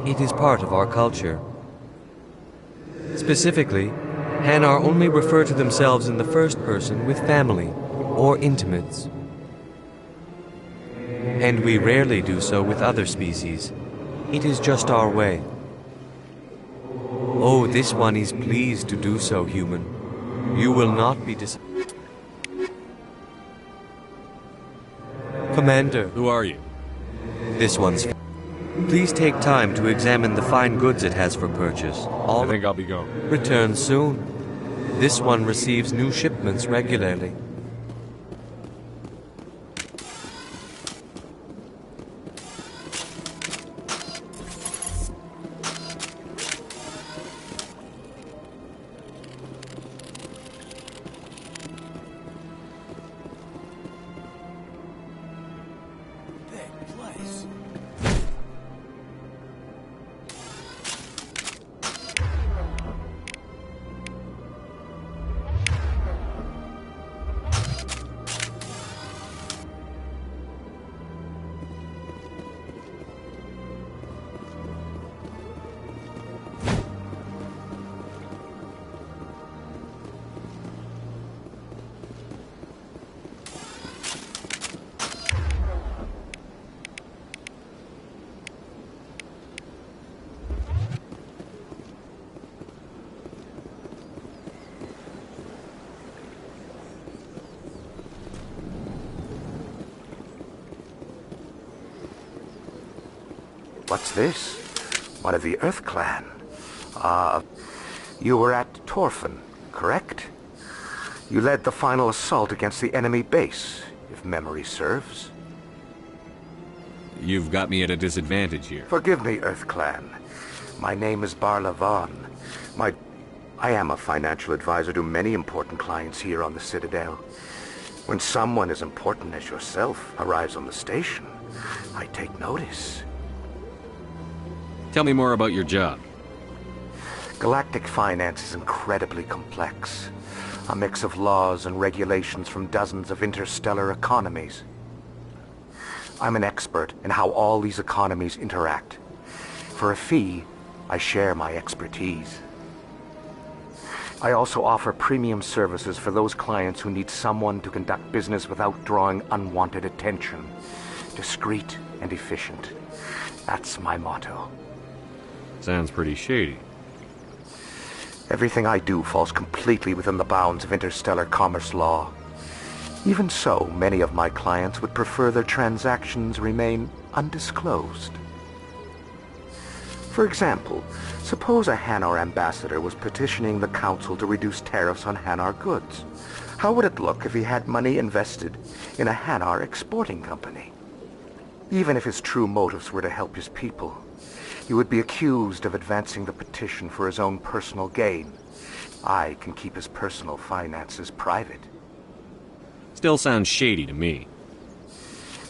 L: It is part of our culture. Specifically, Hanar only refer to themselves in the first person with family or intimates. And we rarely do so with other species. It is just our way. Oh, this one is pleased to do so, Human. You will not be Commander.
B: Who are you?
L: This one's... Please take time to examine the fine goods it has for purchase.
B: I think I'll be going.
L: Return soon. This one receives new shipments regularly.
P: What's this? One of the Earth Clan. You were at Torfin, correct? You led the final assault against the enemy base, if memory serves.
B: You've got me at a disadvantage here.
P: Forgive me, Earth Clan. My name is Barla Vaughn. I am a financial advisor to many important clients here on the Citadel. When someone as important as yourself arrives on the station, I take notice.
B: Tell me more about your job.
P: Galactic finance is incredibly complex. A mix of laws and regulations from dozens of interstellar economies. I'm an expert in how all these economies interact. For a fee, I share my expertise. I also offer premium services for those clients who need someone to conduct business without drawing unwanted attention. Discreet and efficient. That's my motto.
B: Sounds pretty shady.
P: Everything I do falls completely within the bounds of interstellar commerce law. Even so, many of my clients would prefer their transactions remain undisclosed. For example, suppose a Hanar ambassador was petitioning the Council to reduce tariffs on Hanar goods. How would it look if he had money invested in a Hanar exporting company? Even if his true motives were to help his people,
K: He would be accused of advancing the petition for his own personal gain. I can keep his personal finances private.
B: Still sounds shady to me.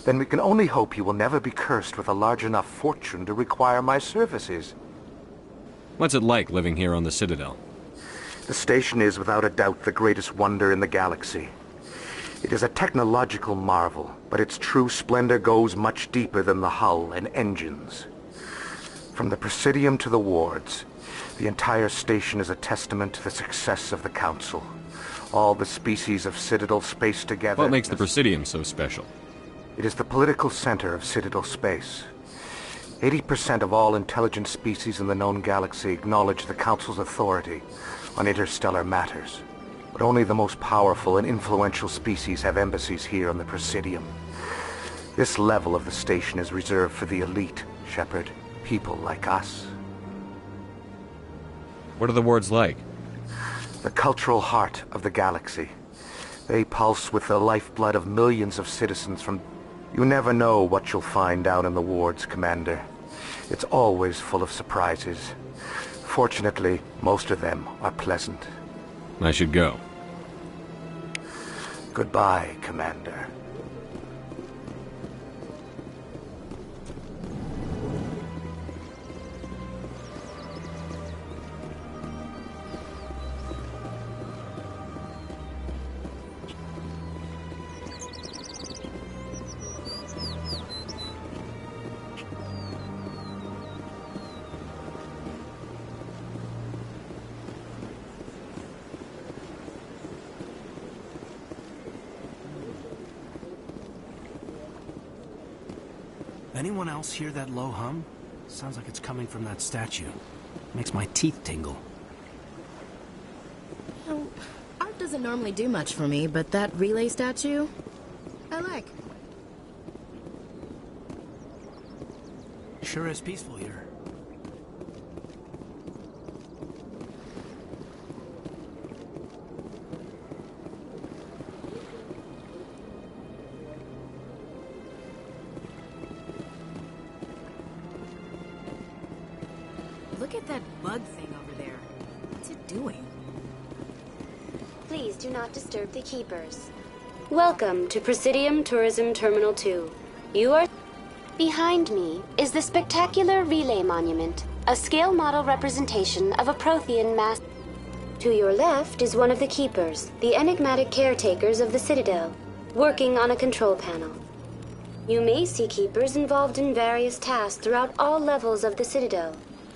K: Then we can only hope he will never be cursed with a large enough fortune to require my services.
B: What's it like living here on the Citadel?
K: The station is without a doubt the greatest wonder in the galaxy. It is a technological marvel, but its true splendor goes much deeper than the hull and engines. From the Presidium to the wards, the entire station is a testament to the success of the Council. All the species of Citadel space together...
B: What makes the Presidium so special?
K: It is the political center of Citadel space. 80% of all intelligent species in the known galaxy acknowledge the Council's authority on interstellar matters. But only the most powerful and influential species have embassies here on the Presidium. This level of the station is reserved for the elite, Shepard. People like us.
B: What are the wards like?
K: The cultural heart of the galaxy. They pulse with the lifeblood of millions of citizens from... You never know what you'll find down in the wards, Commander. It's always full of surprises. Fortunately, most of them are pleasant.
B: I should go.
K: Goodbye, Commander.
J: Anyone else hear that low hum? Sounds like it's coming from that statue. Makes my teeth tingle.
A: Art doesn't normally do much for me, but that relay statue, I like.
J: Sure is peaceful here.
A: Look at that bug thing over there. What's it doing?
T: Please do not disturb the keepers. Welcome to Presidium Tourism Terminal 2. You are... Behind me is the spectacular Relay Monument, a scale model representation of a Prothean mass. To your left is one of the keepers, the enigmatic caretakers of the Citadel, working on a control panel. You may see keepers involved in various tasks throughout all levels of the Citadel.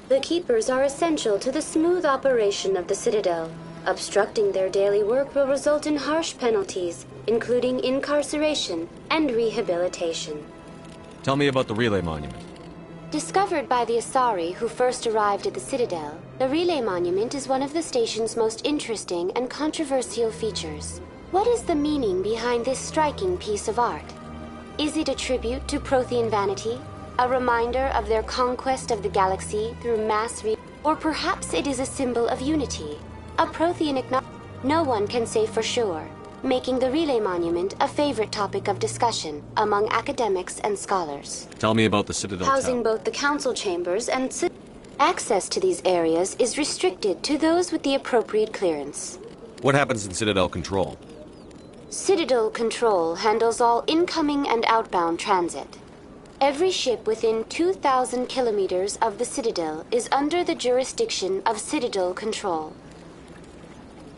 T: The keepers are essential to the smooth operation of the Citadel. Obstructing their daily work will result in harsh penalties, including incarceration and rehabilitation.
B: Tell me about the Relay Monument.
T: Discovered by the Asari who first arrived at the Citadel, the Relay Monument is one of the station's most interesting and controversial features. What is the meaning behind this striking piece of art? Is it a tribute to Prothean vanity? A reminder of their conquest of the galaxy through or perhaps it is a symbol of unity, a Prothean No one can say for sure, making the Relay Monument a favorite topic of discussion among academics and scholars.
B: Tell me about the Citadel
T: Housing
B: Tower.
T: both the council chambers and access to these areas is restricted to those with the appropriate clearance.
B: What happens in Citadel Control?
T: Citadel Control handles all incoming and outbound transit. Every ship within 2,000 kilometers of the Citadel is under the jurisdiction of Citadel Control.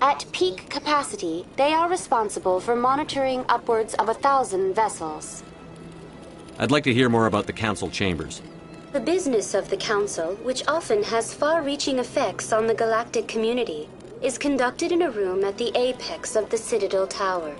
T: At peak capacity, they are responsible for monitoring upwards of 1,000 vessels.
B: I'd like to hear more about the Council Chambers.
T: The business of the Council, which often has far-reaching effects on the galactic community, is conducted in a room at the apex of the Citadel Tower.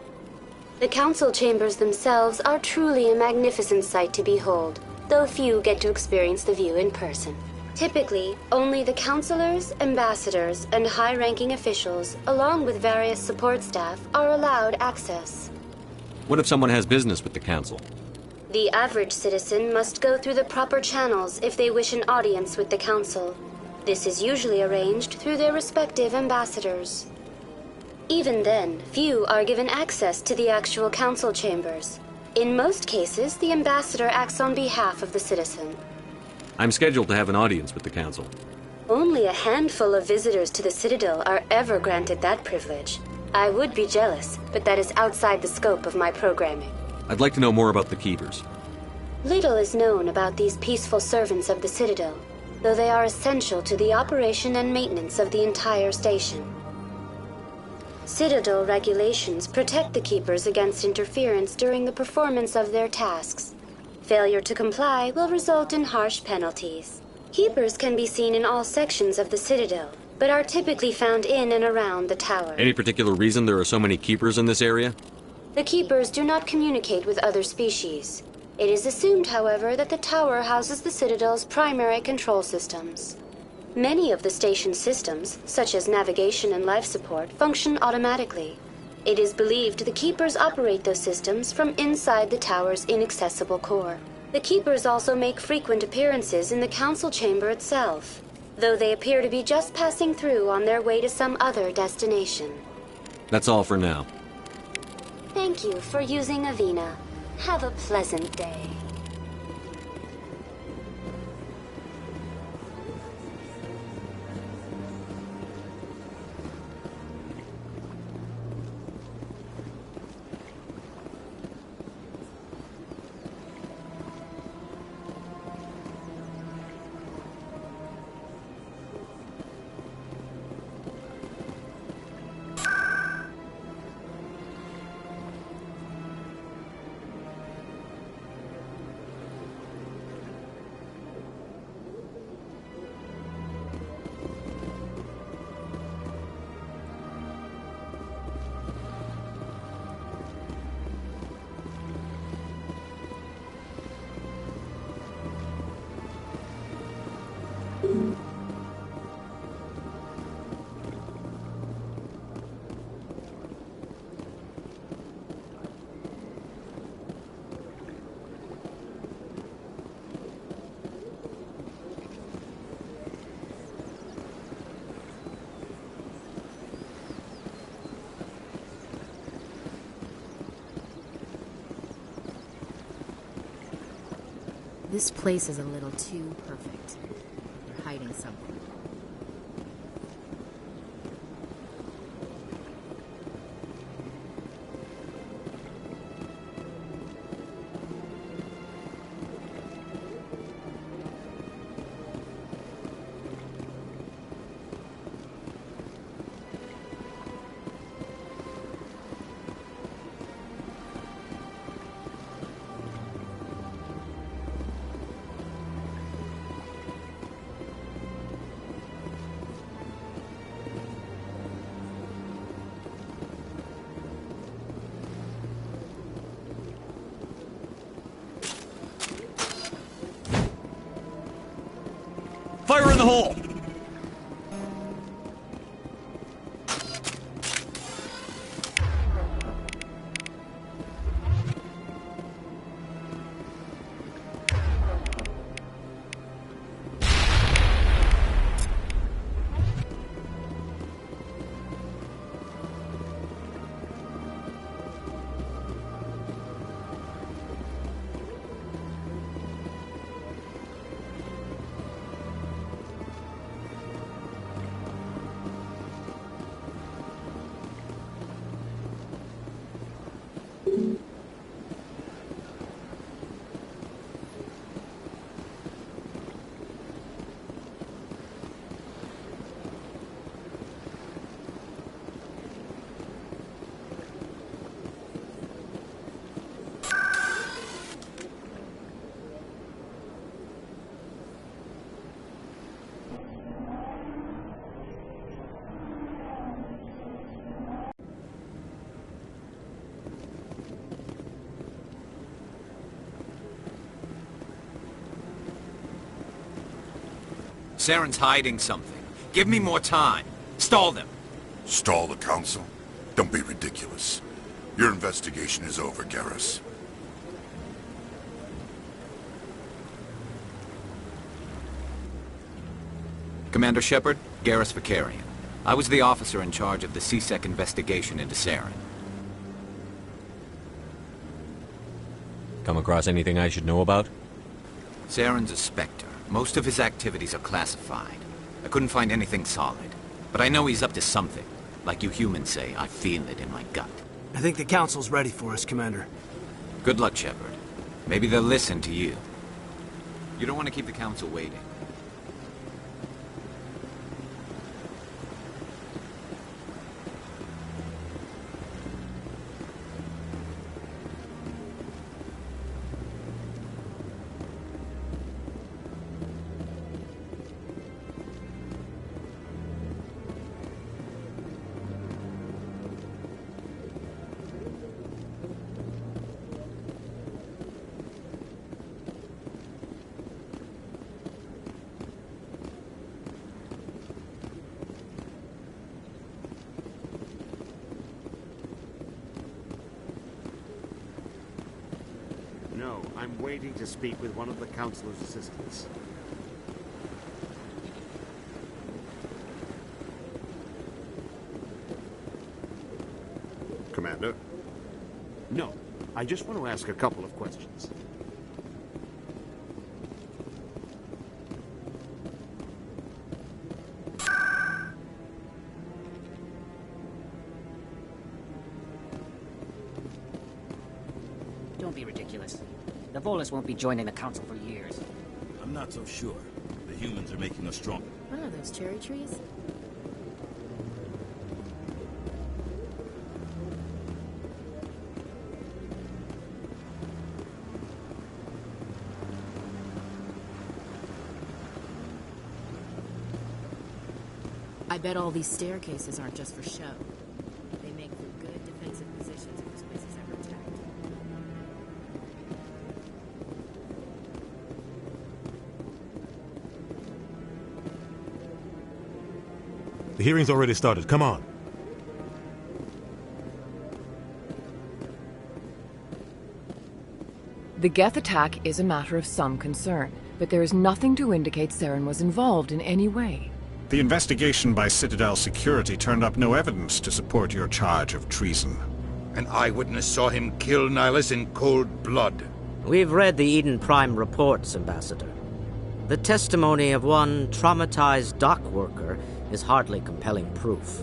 T: The council chambers themselves are truly a magnificent sight to behold, though few get to experience the view in person. Typically, only the councilors, ambassadors, and high-ranking officials, along with various support staff, are allowed access.
B: What if someone has business with the Council?
T: The average citizen must go through the proper channels if they wish an audience with the council. This is usually arranged through their respective ambassadors. Even then, few are given access to the actual council chambers. In most cases, the ambassador acts on behalf of the citizen.
B: I'm scheduled to have an audience with the Council.
T: Only a handful of visitors to the Citadel are ever granted that privilege. I would be jealous, but that is outside the scope of my programming.
B: I'd like to know more about the Keepers.
T: Little is known about these peaceful servants of the Citadel, though they are essential to the operation and maintenance of the entire station. Citadel regulations protect the Keepers against interference during the performance of their tasks. Failure to comply will result in harsh penalties. Keepers can be seen in all sections of the Citadel, but are typically found in and around the tower.
B: Any particular reason there are so many Keepers in this area?
T: The Keepers do not communicate with other species. It is assumed, however, that the tower houses the Citadel's primary control systems. Many of the station's systems, such as navigation and life support, function automatically. It is believed the Keepers operate those systems from inside the tower's inaccessible core. The Keepers also make frequent appearances in the Council chamber itself, though they appear to be just passing through on their way to some other destination.
B: That's all for now.
T: Thank you for using Avina. Have a pleasant day.
A: This place is a little too perfect. You're hiding something.
B: Fire in the hole!
M: Saren's hiding something. Give me more time. Stall them.
O: Stall the Council? Don't be ridiculous. Your investigation is over, Garrus.
M: Commander Shepard, Garrus Vicarian. I was the officer in charge of the CSEC investigation into Saren.
B: Come across anything I should know about?
M: Saren's a Spectre. Most of his activities are classified. I couldn't find anything solid. But I know he's up to something. Like you humans say, I feel it in my gut.
J: I think the Council's ready for us, Commander.
M: Good luck, Shepard. Maybe they'll listen to you. You don't want to keep the Council waiting.
N: No, I'm waiting to speak with one of the Councilor's assistants. Commander? No, I just want to ask a couple of questions.
H: Don't be ridiculous. The Volus won't be joining the Council for years.
V: I'm not so sure. The humans are making us stronger.
A: What are those, cherry trees? I bet all these staircases aren't just for show. They make for good defensive positions if this place is ever attacked.
Q: The hearing's already started. Come on.
R: The Geth attack is a matter of some concern, but there is nothing to indicate Saren was involved in any way.
X: The investigation by Citadel Security turned up no evidence to support your charge of treason.
Y: An eyewitness saw him kill Nihilus in cold blood.
Z: We've read the Eden Prime reports, Ambassador. The testimony of one traumatized dock worker is hardly compelling proof.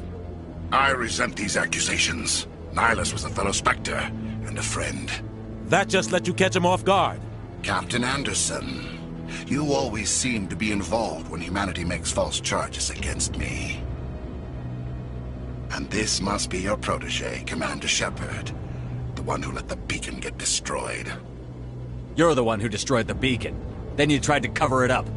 O: I resent these accusations. Nihilus was a fellow Spectre and a friend.
Q: That just let you catch him off guard.
O: Captain Anderson, you always seem to be involved when humanity makes false charges against me. And this must be your protege, Commander Shepard. The one who let the beacon get destroyed.
B: You're the one who destroyed the beacon. Then you tried to cover it up.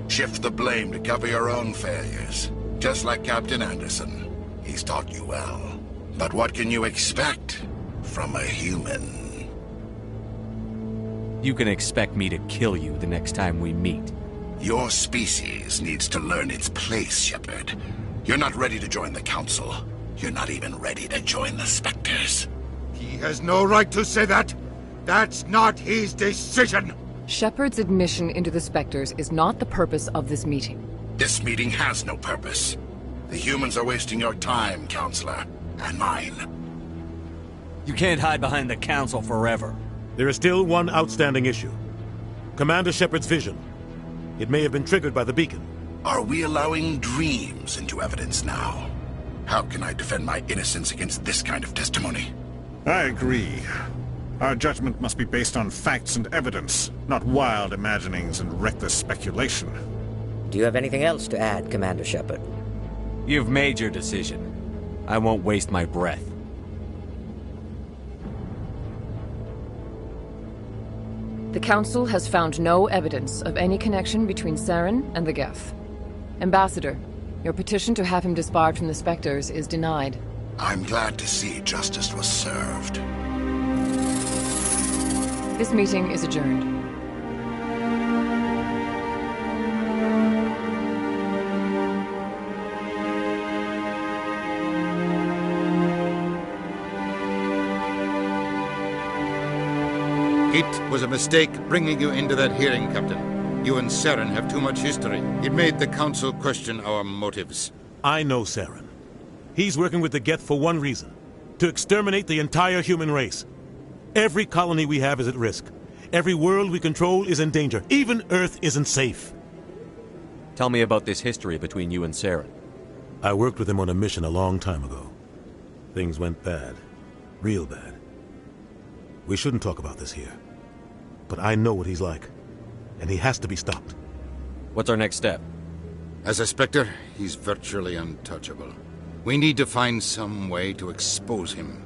O: Shift the blame to cover your own failures. Just like Captain Anderson. He's taught you well. But what can you expect from a human?
B: You can expect me to kill you the next time we meet.
O: Your species needs to learn its place, Shepard. You're not ready to join the Council. You're not even ready to join the Spectres.
Y: He has no right to say that. That's not his decision.
R: Shepard's admission into the Spectres is not the purpose of this meeting.
O: This meeting has no purpose. The humans are wasting your time, Counselor, and mine.
B: You can't hide behind the Council forever.
Q: There is still one outstanding issue. Commander Shepard's vision. It may have been triggered by the beacon.
O: Are we allowing dreams into evidence now? How can I defend my innocence against this kind of testimony?
X: I agree. Our judgment must be based on facts and evidence, not wild imaginings and reckless speculation.
Z: Do you have anything else to add, Commander Shepard?
B: You've made your decision. I won't waste my breath.
R: The Council has found no evidence of any connection between Saren and the Geth. Ambassador, your petition to have him disbarred from the Spectres is denied.
O: I'm glad to see justice was served.
R: This meeting is adjourned.
Y: It was a mistake bringing you into that hearing, Captain. You and Saren have too much history. It made the Council question our motives.
Q: I know Saren. He's working with the Geth for one reason. To exterminate the entire human race. Every colony we have is at risk. Every world we control is in danger. Even Earth isn't safe.
B: Tell me about this history between you and Saren.
Q: I worked with him on a mission a long time ago. Things went bad. Real bad. We shouldn't talk about this here. But I know what he's like. And he has to be stopped.
B: What's our next step?
Y: As a Spectre, he's virtually untouchable. We need to find some way to expose him.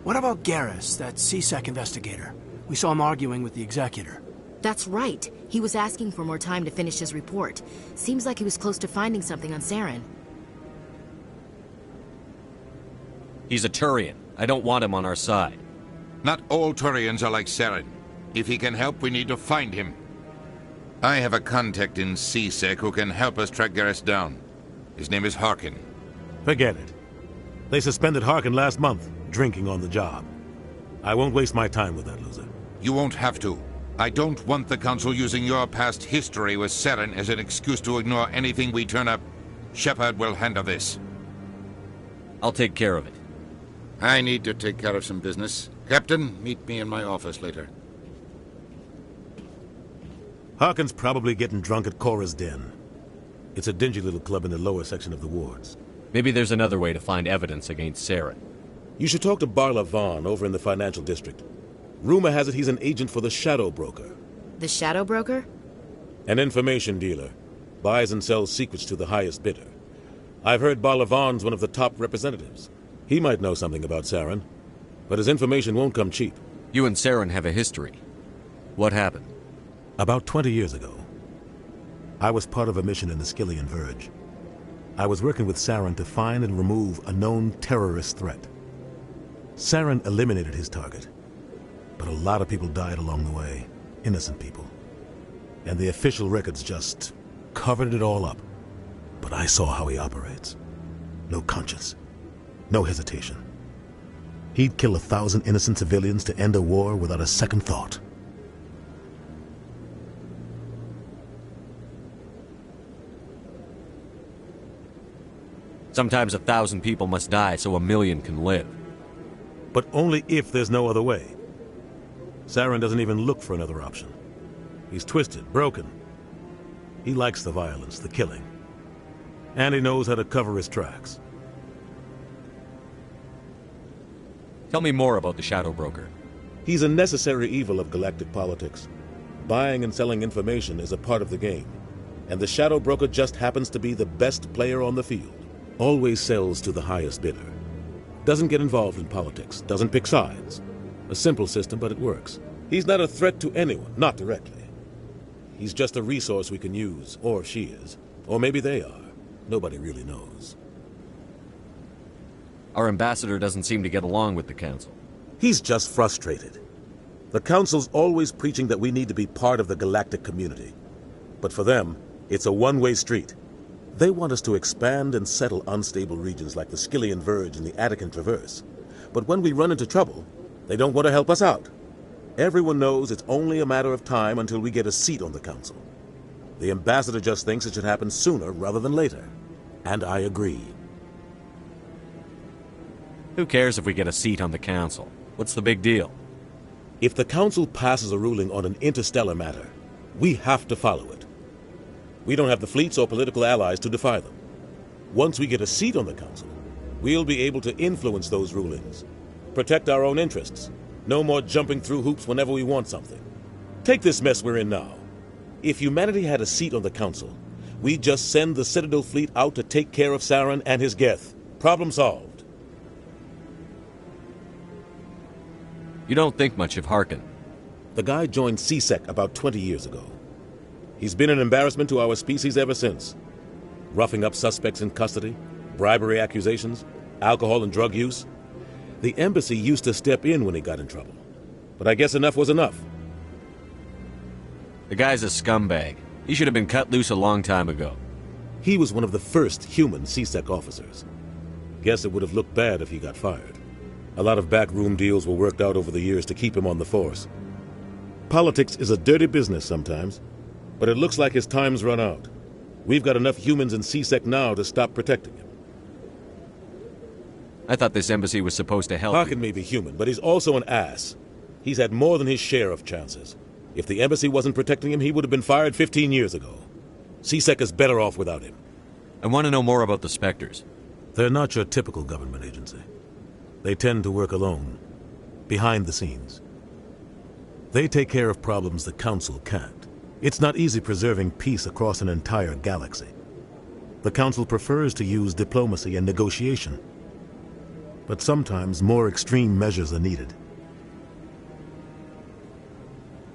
J: What about Garrus, that CSEC investigator? We saw him arguing with the Executor.
A: That's right. He was asking for more time to finish his report. Seems like he was close to finding something on Saren.
B: He's a Turian. I don't want him on our side.
Y: Not all Turians are like Saren. If he can help, we need to find him. I have a contact in CSEC who can help us track Garrus down. His name is Harkin.
Q: Forget it. They suspended Harkin last month, drinking on the job. I won't waste my time with that loser.
Y: You won't have to. I don't want the Council using your past history with Saren as an excuse to ignore anything we turn up. Shepard will handle this.
B: I'll take care of it.
Y: I need to take care of some business. Captain, meet me in my office later.
Q: Harkin's probably getting drunk at Cora's Den. It's a dingy little club in the lower section of the wards.
B: Maybe there's another way to find evidence against Saren.
Q: You should talk to Barla Vaughn over in the financial district. Rumor has it he's an agent for the Shadow Broker.
A: The Shadow Broker?
Q: An information dealer. Buys and sells secrets to the highest bidder. I've heard Barla Vaughn's one of the top representatives. He might know something about Saren, but his information won't come cheap.
B: You and Saren have a history. What happened?
Q: About 20 years ago, I was part of a mission in the Skillian Verge. I was working with Saren to find and remove a known terrorist threat. Saren eliminated his target, but a lot of people died along the way, innocent people. And the official records just covered it all up. But I saw how he operates. No conscience, no hesitation. He'd kill 1,000 innocent civilians to end a war without a second thought.
B: Sometimes 1,000 people must die so 1,000,000 can live.
Q: But only if there's no other way. Saren doesn't even look for another option. He's twisted, broken. He likes the violence, the killing. And he knows how to cover his tracks.
B: Tell me more about the Shadow Broker.
Q: He's a necessary evil of galactic politics. Buying and selling information is a part of the game. And the Shadow Broker just happens to be the best player on the field. Always sells to the highest bidder. Doesn't get involved in politics, doesn't pick sides. A simple system, but it works. He's not a threat to anyone, not directly. He's just a resource we can use, or she is. Or maybe they are. Nobody really knows.
B: Our ambassador doesn't seem to get along with the Council.
Q: He's just frustrated. The Council's always preaching that we need to be part of the galactic community. But for them, it's a one-way street. They want us to expand and settle unstable regions like the Skillian Verge and the Attican Traverse. But when we run into trouble, they don't want to help us out. Everyone knows it's only a matter of time until we get a seat on the Council. The ambassador just thinks it should happen sooner rather than later. And I agree.
B: Who cares if we get a seat on the Council? What's the big deal?
Q: If the Council passes a ruling on an interstellar matter, we have to follow it. We don't have the fleets or political allies to defy them. Once we get a seat on the Council, we'll be able to influence those rulings. Protect our own interests. No more jumping through hoops whenever we want something. Take this mess we're in now. If humanity had a seat on the Council, we'd just send the Citadel fleet out to take care of Saren and his Geth. Problem solved.
B: You don't think much of Harkin.
Q: The guy joined CSEC about 20 years ago. He's been an embarrassment to our species ever since. Roughing up suspects in custody, bribery accusations, alcohol and drug use. The embassy used to step in when he got in trouble. But I guess enough was enough.
B: The guy's a scumbag. He should have been cut loose a long time ago.
Q: He was one of the first human CSEC officers. Guess it would have looked bad if he got fired. A lot of backroom deals were worked out over the years to keep him on the force. Politics is a dirty business sometimes, but it looks like his time's run out. We've got enough humans in CSEC now to stop protecting him.
B: I thought this embassy was supposed to help
Q: Harkin may be human, but he's also an ass. He's had more than his share of chances. If the embassy wasn't protecting him, he would have been fired 15 years ago. CSEC is better off without him.
B: I want to know more about the Spectres.
Q: They're not your typical government agency. They tend to work alone, behind the scenes. They take care of problems the Council can't. It's not easy preserving peace across an entire galaxy. The Council prefers to use diplomacy and negotiation. But sometimes more extreme measures are needed.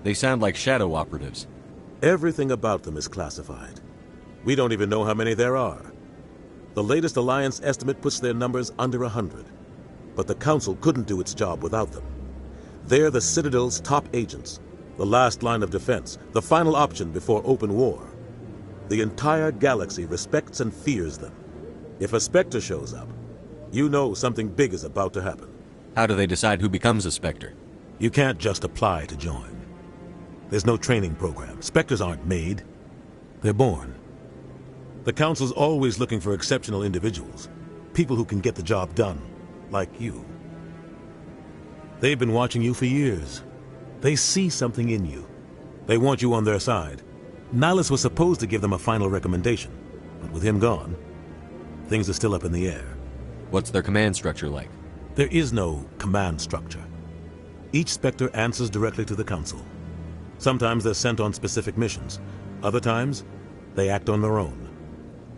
B: They sound like shadow operatives.
Q: Everything about them is classified. We don't even know how many there are. The latest Alliance estimate puts their numbers under 100. But the Council couldn't do its job without them. They're the Citadel's top agents, the last line of defense, the final option before open war. The entire galaxy respects and fears them. If a Spectre shows up, you know something big is about to happen.
B: How do they decide who becomes a Spectre?
Q: You can't just apply to join. There's no training program. Spectres aren't made. They're born. The Council's always looking for exceptional individuals, people who can get the job done, like you. They've been watching you for years. They see something in you. They want you on their side. Nihilus was supposed to give them a final recommendation, but with him gone, things are still up in the air.
B: What's their command structure like?
Q: There is no command structure. Each Spectre answers directly to the Council. Sometimes they're sent on specific missions. Other times, they act on their own.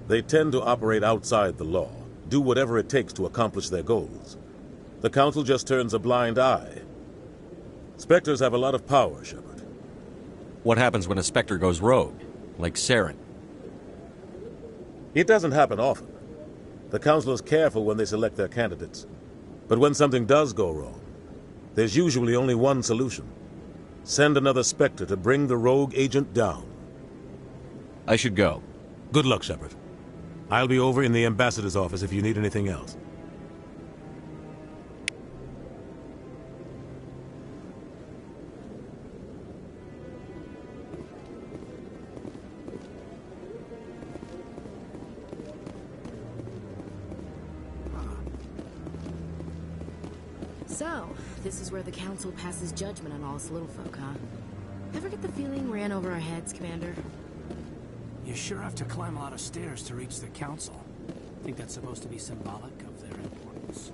Q: They tend to operate outside the law, do whatever it takes to accomplish their goals. The Council just turns a blind eye. Spectres have a lot of power, Shepard.
B: What happens when a Spectre goes rogue, like Saren?
Q: It doesn't happen often. The Council is careful when they select their candidates. But when something does go wrong, there's usually only one solution. Send another Spectre to bring the rogue agent down.
B: I should go.
Q: Good luck, Shepard. I'll be over in the ambassador's office if you need anything else.
A: So, this is where the Council passes judgment on all us little folk, huh? Ever get the feeling we're in over our heads, Commander?
J: You sure have to climb a lot of stairs to reach the Council. Think that's supposed to be symbolic of their importance?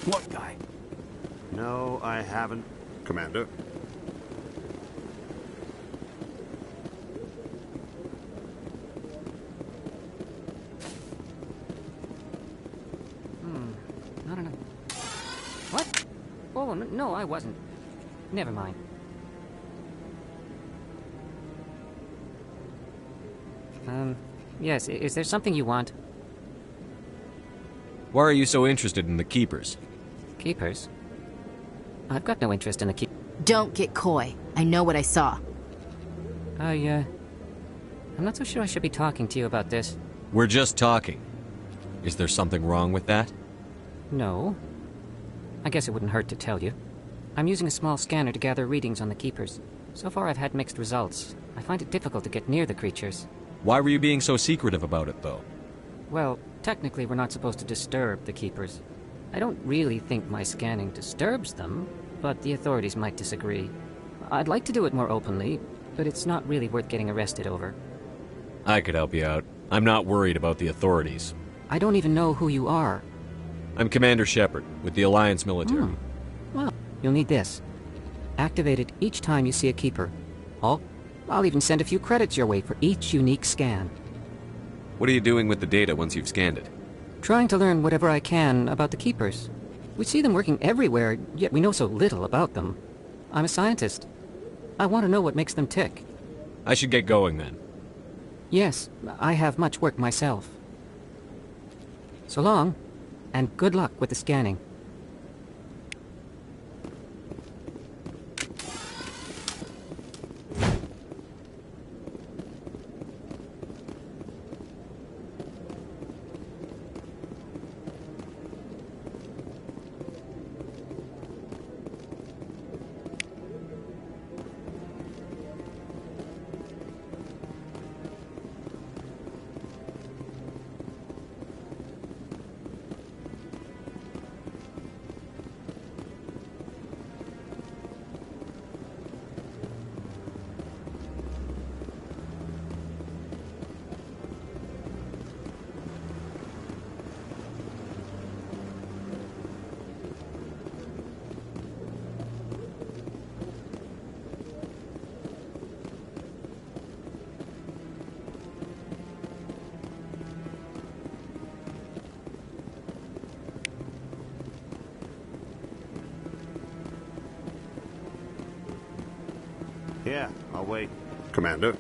J: What guy?
N: No, I haven't, Commander.
H: Not enough. What? Oh, no, I wasn't. Never mind. Yes, is there something you want?
B: Why are you so interested in the Keepers?
H: Keepers? I've got no interest in the Keepers.
A: Don't get coy. I know what I saw.
H: I'm not so sure I should be talking to you about this.
B: We're just talking. Is there something wrong with that?
H: No. I guess it wouldn't hurt to tell you. I'm using a small scanner to gather readings on the Keepers. So far I've had mixed results. I find it difficult to get near the creatures.
B: Why were you being so secretive about it, though?
H: Well, technically we're not supposed to disturb the Keepers. I don't really think my scanning disturbs them, but the authorities might disagree. I'd like to do it more openly, but it's not really worth getting arrested over.
B: I could help you out. I'm not worried about the authorities.
H: I don't even know who you are.
B: I'm Commander Shepard, with the Alliance military.
H: Well, you'll need this. Activate it each time you see a Keeper. I'll even send a few credits your way for each unique scan.
B: What are you doing with the data once you've scanned it?
H: Trying to learn whatever I can about the Keepers. We see them working everywhere, yet we know so little about them. I'm a scientist. I want to know what makes them tick.
B: I should get going then.
H: Yes, I have much work myself. So long, and good luck with the scanning.
N: Yeah, I'll wait.
X: Commander?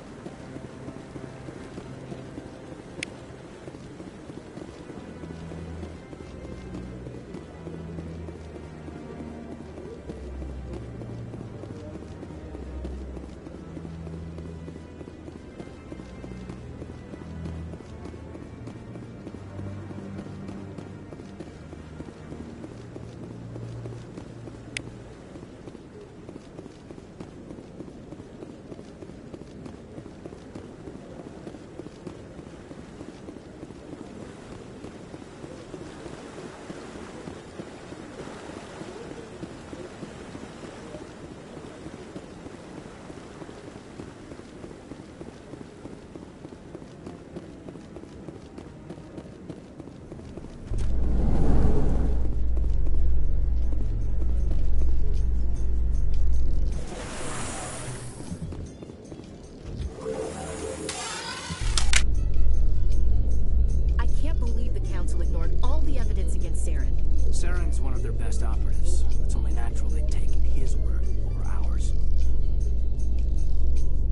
J: Saren's one of their best operatives. It's only natural they'd take his word over ours.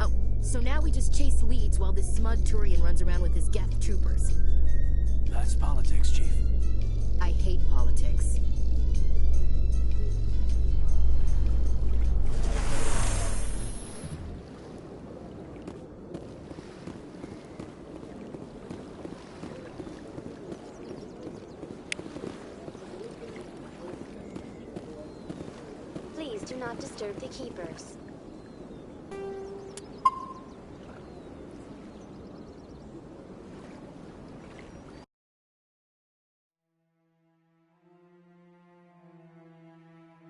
A: Oh, so now we just chase leads while this smug Turian runs around with his Geth troopers.
J: That's politics, Chief.
A: I hate politics.
T: Please do not disturb the Keepers.